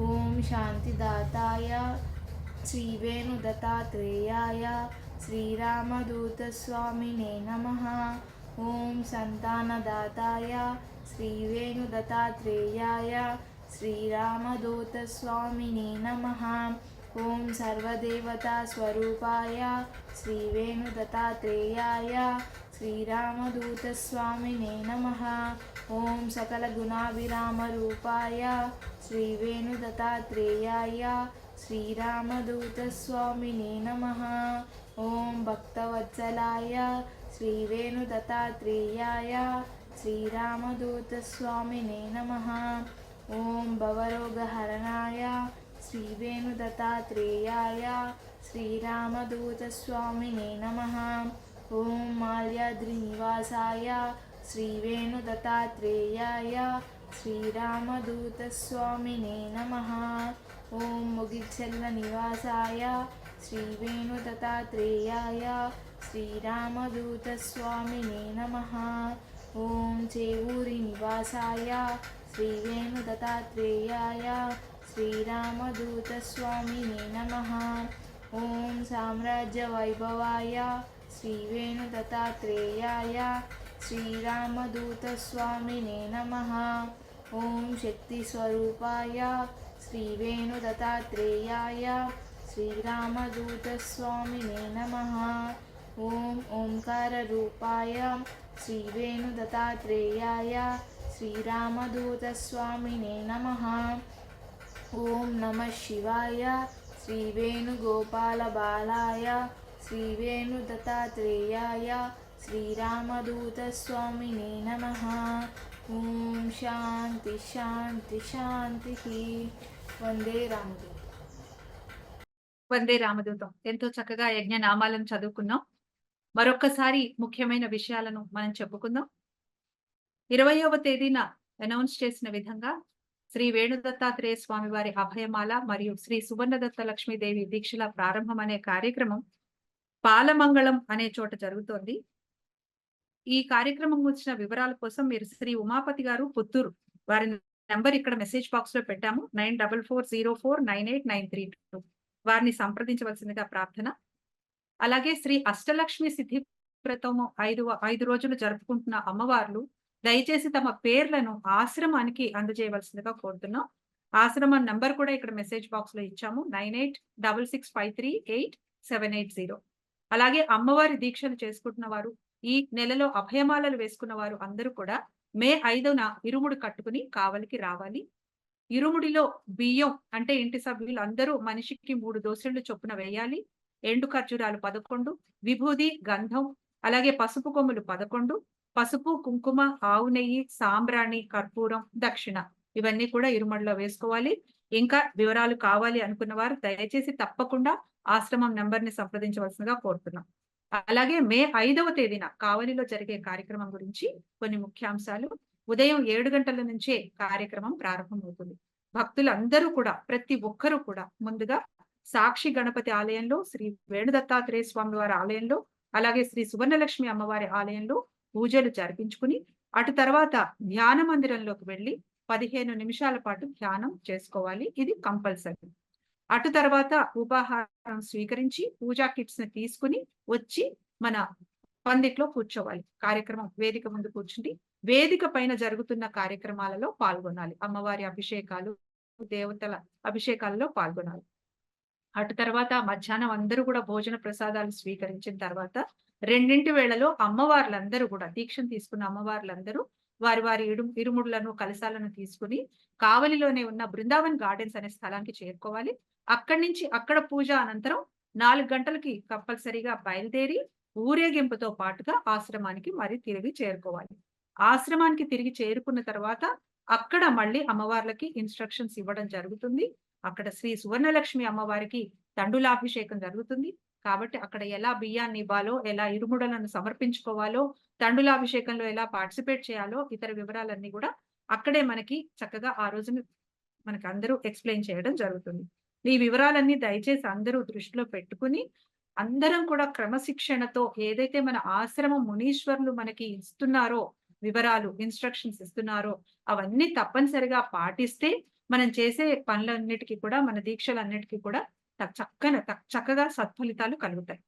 ॐ शान्तिदाताय श्रीवेणुदत्तात्रेयाय श्रीरामदूतस्वामिने नमः। ॐ सन्तानदाताय श्रीवेणुदत्तात्रेयाय श्रीरामदूतस्वामिने नमः। ॐ सर्वदेवतास्वरूपाय श्रीवेणुदत्तात्रेयाय श्रीरामदूतस्वामिने नमः। ॐ सकलगुणाभिरामरूपाय श्रीवेणुदत्तात्रेयाय श्रीरामदूतस्वामिने नमः। ॐ भक्तवत्सलाय श्रीवेणुदत्तात्रेयाय श्रीरामदूतस्वामिने नमः। ॐ भवरोगहरणाय श्रीवेणुदत्तात्रेयाय श्रीरामदूतस्वामिने नमः। ॐ माल्याद्रिनिवासाय श्रीवेणुदत्तात्रेयाय श्रीरामदूतस्वामिने नमः। ॐ मुगिचल्लनिवासाय श्रीवेणुदत्तात्रेयाय श्रीरामदूतस्वामिने नमः। ॐ चेवूरिनिवासाय श्रीवेणुदत्तात्रेयाय श्रीरामदूतस्वामिने नमः। ॐ साम्राज्यवैभवाय श्रीवेणुदत्तात्रेयाय श्रीरामदूतस्वामिने नमः। ॐ शक्तिस्वरूपाय श्रीवेणुदत्तात्रेयाय श्रीरामदूतस्वामिने नमः। ॐ ओंकाररूपाय श्रीवेणुदत्तात्रेयाय श्रीरामदूतस्वामिने नमः। ॐ नमः शिवाय श्रीवेणुगोपालबालाय श्रीवेणुदत्तात्रेयाय श्रीरामदूतस्वामिने नमः। ॐ शान्ति शान्ति शान्तिः। వందే రామదూతం. వందే రామదూతం. ఎంతో చక్కగా యజ్ఞ నామాలను చదువుకున్నాం. మరొక్కసారి ముఖ్యమైన విషయాలను మనం చెప్పుకుందాం. 20వ తేదీన అనౌన్స్ చేసిన విధంగా శ్రీ వేణుదత్తాత్రేయ స్వామి వారి అభయమాల మరియు శ్రీ సువర్ణదత్త లక్ష్మీదేవి దీక్షల ప్రారంభం అనే కార్యక్రమం పాలమంగళం అనే చోట జరుగుతోంది. ఈ కార్యక్రమం వచ్చిన వివరాల కోసం మీరు శ్రీ ఉమాపతి గారు పుత్తూరు వారి నంబర్ ఇక్కడ మెసేజ్ బాక్స్ లో పెట్టాము 9440498932 వారిని సంప్రదించవలసిందిగా ప్రార్థన. అలాగే శ్రీ అష్టలక్ష్మి సిద్ధి వ్రతము 5 రోజులు జరుపుకుంటున్న అమ్మవార్లు దయచేసి తమ పేర్లను ఆశ్రమానికి అందజేయవలసిందిగా కోరుతున్నాం. ఆశ్రమం నంబర్ కూడా ఇక్కడ మెసేజ్ బాక్స్ లో ఇచ్చాము 9866538780. అలాగే అమ్మవారి దీక్షలు చేసుకుంటున్న వారు, ఈ నెలలో అభయమాలలు వేసుకున్న వారు అందరూ కూడా మే 5న ఇరుముడు కట్టుకుని కావలికి రావాలి. ఇరుముడిలో బియ్యం అంటే ఇంటి సభ్యులు అందరూ మనిషికి 3 దోసెళ్లు చొప్పున వేయాలి. ఎండు ఖర్జూరాలు 11, విభూది గంధం అలాగే పసుపు కొమ్ములు 11, పసుపు కుంకుమ ఆవు నెయ్యి సాంబ్రాణి కర్పూరం దక్షిణ ఇవన్నీ కూడా ఇరుముడిలో వేసుకోవాలి. ఇంకా వివరాలు కావాలి అనుకున్న వారు దయచేసి తప్పకుండా ఆశ్రమం నంబర్ని సంప్రదించవలసిందిగా కోరుతున్నాం. అలాగే మే 5వ తేదీన కావలిలో జరిగే కార్యక్రమం గురించి కొన్ని ముఖ్యాంశాలు. ఉదయం 7 గంటల నుంచే కార్యక్రమం ప్రారంభమవుతుంది. భక్తులందరూ కూడా ప్రతి ఒక్కరూ కూడా ముందుగా సాక్షి గణపతి ఆలయంలో శ్రీ వేణుదత్తాత్రేయ స్వామి వారి ఆలయంలో అలాగే శ్రీ సువర్ణలక్ష్మి అమ్మవారి ఆలయంలో పూజలు జరిపించుకుని అటు తర్వాత ధ్యాన మందిరంలోకి వెళ్ళి 15 నిమిషాల పాటు ధ్యానం చేసుకోవాలి. ఇది కంపల్సరీ. అటు తర్వాత ఉపాహారం స్వీకరించి పూజా కిట్స్ ని తీసుకుని వచ్చి మన పందిట్లో కూర్చోవాలి. కార్యక్రమం వేదిక ముందు కూర్చుండి వేదిక పైన జరుగుతున్న కార్యక్రమాలలో పాల్గొనాలి. అమ్మవారి అభిషేకాలు, దేవతల అభిషేకాలలో పాల్గొనాలి. అటు తర్వాత మధ్యాహ్నం అందరూ కూడా భోజన ప్రసాదాలు స్వీకరించిన తర్వాత 2 వేళలో అమ్మవార్లందరూ కూడా దీక్షను తీసుకున్న అమ్మవార్లందరూ వారి వారి ఇరుముడులను కలశాలను తీసుకుని కావలిలోనే ఉన్న బృందావన్ గార్డెన్స్ అనే స్థలానికి చేరుకోవాలి. అక్కడి నుంచి అక్కడ పూజ అనంతరం 4 గంటలకి కంపల్సరీగా బయలుదేరి ఊరేగింపుతో పాటుగా ఆశ్రమానికి మరి తిరిగి చేరుకోవాలి. ఆశ్రమానికి తిరిగి చేరుకున్న తర్వాత అక్కడ మళ్ళీ అమ్మవార్లకి ఇన్స్ట్రక్షన్స్ ఇవ్వడం జరుగుతుంది. అక్కడ శ్రీ సువర్ణలక్ష్మి అమ్మవారికి తండులాభిషేకం జరుగుతుంది. కాబట్టి అక్కడ ఎలా బియ్యాన్ని ఇవ్వాలో, ఎలా ఇరుముడలను సమర్పించుకోవాలో, తండులాభిషేకంలో ఎలా పార్టిసిపేట్ చేయాలో ఇతర వివరాలన్నీ కూడా అక్కడే మనకి చక్కగా ఆ రోజు మనకి అందరూ ఎక్స్ప్లెయిన్ చేయడం జరుగుతుంది. ఈ వివరాలన్నీ దయచేసి అందరూ దృష్టిలో పెట్టుకుని అందరం కూడా క్రమశిక్షణతో ఏదైతే మన ఆశ్రమం మునీశ్వరులు మనకి ఇస్తున్నారో వివరాలు, ఇన్స్ట్రక్షన్స్ ఇస్తున్నారో అవన్నీ తప్పనిసరిగా పాటిస్తే మనం చేసే పనులన్నిటికీ కూడా, మన దీక్షలన్నిటికీ కూడా చక్కగా సత్ఫలితాలు కలుగుతాయి.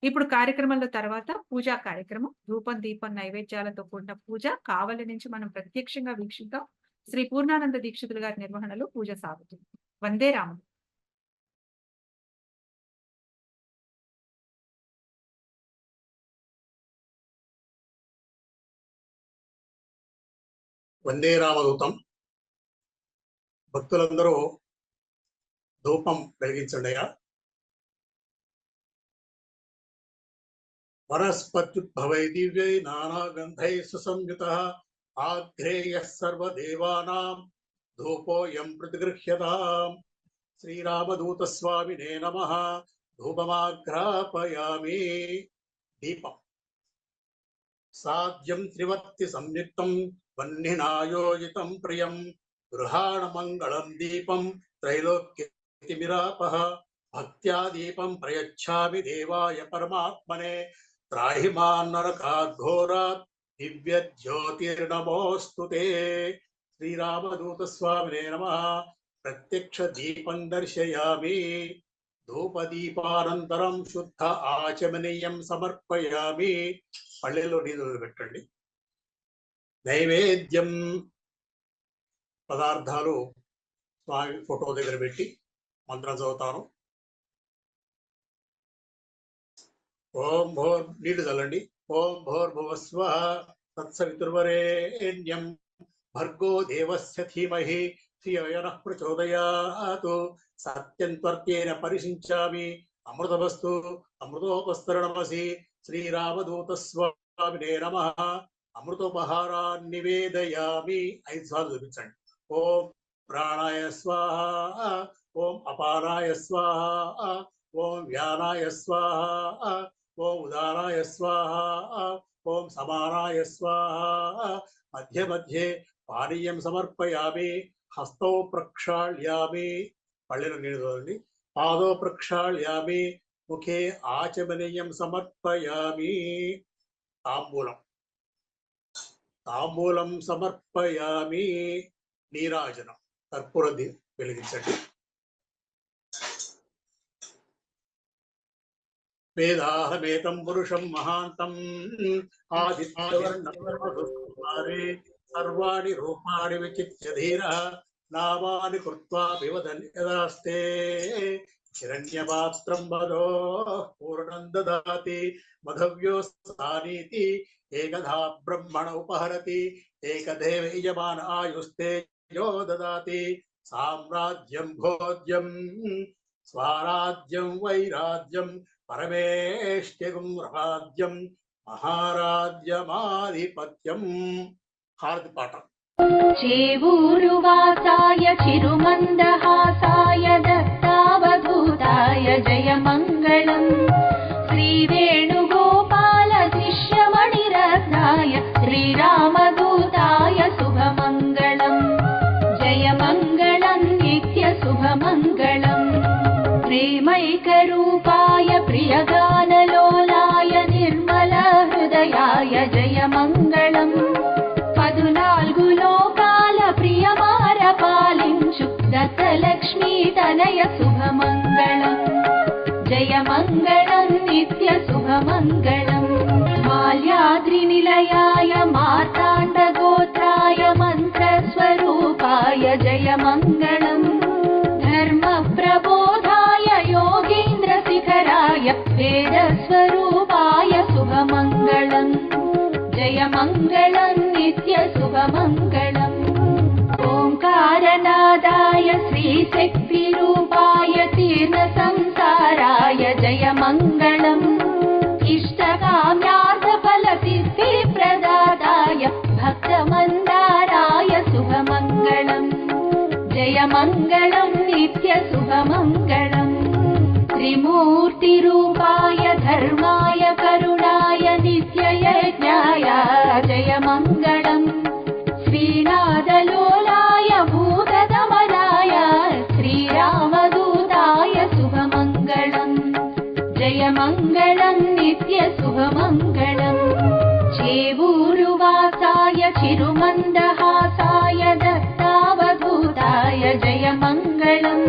ఇప్పుడు కార్యక్రమంలో తర్వాత పూజా కార్యక్రమం, ధూపం, దీపం, నైవేద్యాలతో కూడిన పూజ కావలి నుంచి మనం ప్రత్యక్షంగా వీక్షిద్దాం. శ్రీ పూర్ణానంద దీక్షితులు గారి నిర్వహణలో పూజ సాగుతుంది. వందే రాముడు. వందే రామదూతం. భక్తులందరూ ధూపం వెలిగించండిగా. వనస్పత్యుద్భవై దివ్యై నానాగంధై సుసంయుతః ఆగ్రేయః సర్వదేవానాం ధూపోయం ప్రతిగృహ్యతాం. శ్రీరామదూతస్వామినే నమః. ధూపమాఘ్రాపయామి. దీపం సాధ్యం త్రివర్తి సంయుక్తం వన్నినాయోజితం ప్రియం గృహాణ మంగళం దీపం త్రైలోక్యతిమిరాపః. భక్త్యా దీపం ప్రయచ్ఛామి దేవాయ పరమాత్మనే. త్రాహి మాం నరకాఘోరాత్ దివ్య జ్యోతిర్నమోస్తుతే. శ్రీరామదూతస్వామినే నమః. ప్రత్యక్ష దీపం దర్శయామి. ధూపదీపానంతరం శుద్ధ ఆచమనీయం సమర్పయామి. పళ్ళెల్లో నీళ్ళు పెట్టండి. నైవేద్యం పదార్థాలు స్వామి ఫోటో దగ్గర పెట్టి మంత్రం చదువుతాను. ఓం భోర్ నీళ్లు చల్లండి. ఓం భోర్భువస్వః తత్సవితుర్వరేణ్యం భర్గో దేవస్య ధీమహి ధియో నః ప్రచోదయాత్. సత్యం త్వర్తేన పరిశించామి. అమృతవస్తు అమృతోపస్తరణమసి. శ్రీరామదూతస్వామినే నమః. అమృతోపహారాన్ని నివేదయామి. 5 సార్లు చూపించండి. ఓం ప్రాణాయ స్వాహ. ఓం అపానాయ స్వాహ. ఓం వ్యానాయ స్వాహ. ఓం ఉదానాయ స్వాహ. ఓం సమానాయ స్వాహ. మధ్య మధ్యే పానీయం సమర్పయామి. హస్తో ప్రక్షాళ్యామి. పళ్ళెను నీళ్ళు చూడండి. పాదో ప్రక్షాళ్యామి. ముఖే ఆచమనీయం సమర్పయామి. తాంబూలం సమర్పయామి. నీరాజనం కర్పూర వెలిగించండి. వేదాహమేతం పురుషం మహాంతం ఆదిత్యవర్ణే సర్వాణి రూపాణి విచిత్య ధీరః నామాని కృత్వా వివదన్ యదాస్తే. హిరణ్యపాత్రం వదో పూర్ణం దదాతి మధవ్యోస్తానీతి. ఏకధా బ్రహ్మణ ఉపహరతి ఏకదేవ యజమాన ఆయుస్తేజో దదాతి. సామ్రాజ్యం భోజ్యం స్వరాజ్యం వైరాజ్యం పరమేష్ట్యగం రాజ్యం మహారాజ్యమాధిపత్యం. హారతి పాఠం. చేవూరువాసాయ చిరుమందహాసాయ దత్తావధూతాయ జయమంగళం. శ్రీవేణుగోపాల శిష్యమణిరత్నాయ శ్రీరామదూతాయ శుభమంగళం. జయమంగళం నిత్య శుభమంగళం. ప్రేమైకరూపాయ ప్రియగానలోలాయ जयमङ्गलं नित्यशुभमङ्गलम् माल्याद्रिनिलयाय मार्ताण्डगोत्राय मन्त्रस्वरूपाय जयमङ्गलम् धर्मप्रबोधाय योगीन्द्रशिखराय वेदस्वरूपाय शुभमङ्गलम् जयमङ्गलं नित्यशुभमङ्गलम् ओङ्कारनादाय श्रीशक्तिरूपाय तीर्णसंसाराय जयमङ्गलम् इष्टकाम्यार्थफलसिद्धिप्रदाताय भक्तमन्दाराय शुभमङ्गलम् जयमङ्गलं नित्यशुभमङ्गलम् त्रिमूर्तिरूपाय धर्माय करुणाय नित्ययज्ञाय जयमङ्गलम् श्रीनादलोलाय भूतदमनाय श्रीरामदूताय शुभमङ्गलम् जयमङ्गलं नित्यशुभमङ्गलम् चेवूरुवासाय चिरुमन्दहासाय दत्तावधूताय जयमङ्गलम्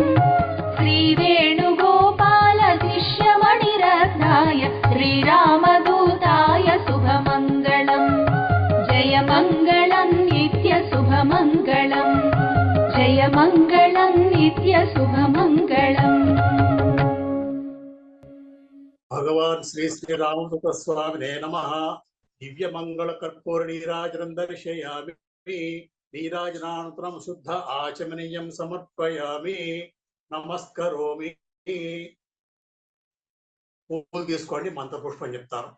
श्रीवेणुगोपालशिष्यमणिरत्नाय श्रीरामदूताय शुभमङ्गलम् जयमङ्गलं नित्यशुभमङ्गलम् जयमङ्गलं नित्यशुभमङ्गलम् भगवान श्री श्री रामदूत स्वामिने नमः। दिव्य मंगल कर्पूर नीराजनं दर्शयामि। नीराजनानन्तरं शुद्ध आचमनीयं समर्पयामि। नमस्करोमि। పూలు తీసుకోండి, మంత్రపుష్పం చెప్తాను.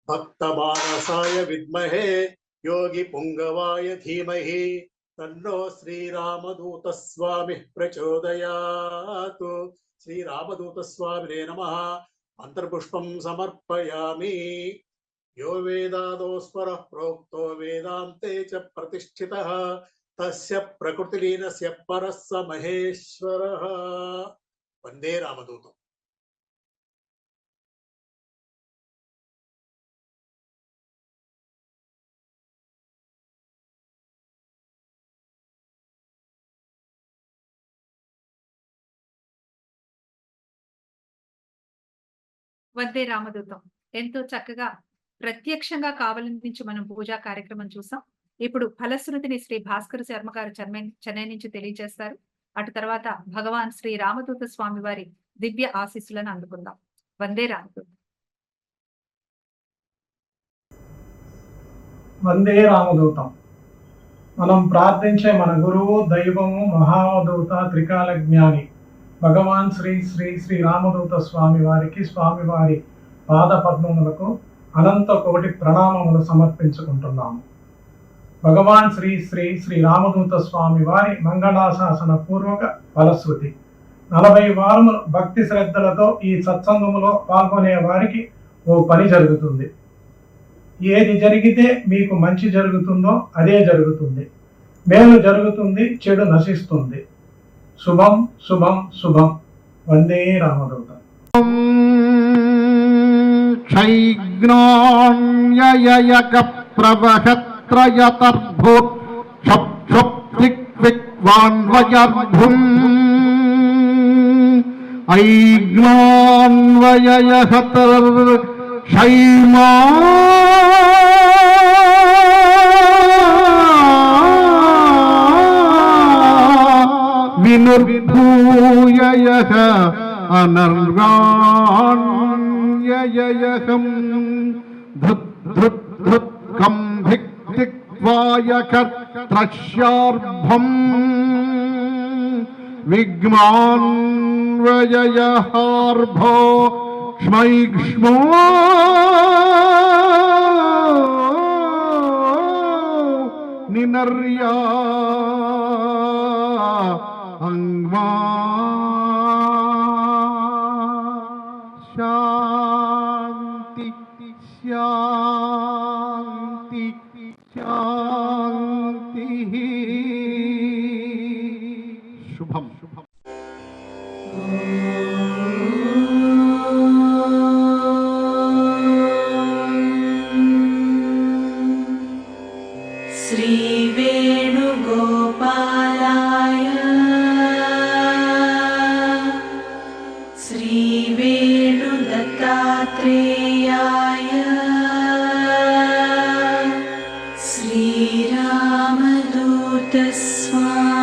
భక్తమానసాయ విద్మహే యోగి పుంగవాయ ధీమహి తన్నో శ్రీరామదూత స్వామి ప్రచోదయాత్. శ్రీరామదూత స్వామినే నమః. మంత్రపుష్పం సమర్పయామి. యో వేదాదో స్వరః ప్రోక్తో వేదాంతే చ ప్రతిష్ఠితః తస్య ప్రకృతిలీనస్య పరః స మహేశ్వరః. వందే రామదూతం. వందే రామదూతం. ఎంతో చక్కగా ప్రత్యక్షంగా కావాలనించి మనం పూజా కార్యక్రమం చూసాం. ఇప్పుడు ఫలశ్రుతిని శ్రీ భాస్కర శర్మ గారు చెన్నై నుంచి తెలియజేస్తారు. అటు తర్వాత భగవాన్ శ్రీ రామదూత స్వామి వారి దివ్య ఆశీస్సులను అందుకుందాం. వందే రామదూతం. వందే రామదూతం. మనం ప్రార్థించే మన గురువు, దైవము, మహావదూత, త్రికాల జ్ఞాని భగవాన్ శ్రీ శ్రీ శ్రీ రామదూత స్వామి వారికి, స్వామివారి పాద పద్మములకు అనంత కోటి ప్రణామములు సమర్పించుకుంటున్నాము. భగవాన్ శ్రీ శ్రీ శ్రీ రామదూత స్వామి వారి మంగళాశాసన పూర్వక ఫలశ్రుతి. 40 వారములు భక్తి శ్రద్ధలతో ఈ సత్సంగములో పాల్గొనే వారికి ఓ పని జరుగుతుంది. ఏది జరిగితే మీకు మంచి జరుగుతుందో అదే జరుగుతుంది. మేలు జరుగుతుంది, చెడు నశిస్తుంది. శుభం శుభం శుభం. వందే రామదూతం. క్షైజ్ఞాన్యయక ప్రవహత్రయతర్భూత్ క్షప్క్షప్తిక్విక్వాన్వయర్భుం ఐజ్ఞాన్వయయహతర్ క్షైమా వినుర్భూయయః అనర్గాణ్యయహం ధృత్ ధృత్ ధృత్ కంభిక్తిక్వాయకర్త్రశ్యార్భం విగ్మాన్వయయహార్భో ష్మైక్ష్మో నినర్యా అంగ్మా శాంతి శాంతి శాంతి. శుభం శుభం. శ్రీ వేణుగోపాలాయ श्रीवेणुदत्तात्रेयाय श्रीरामदूतस्वामी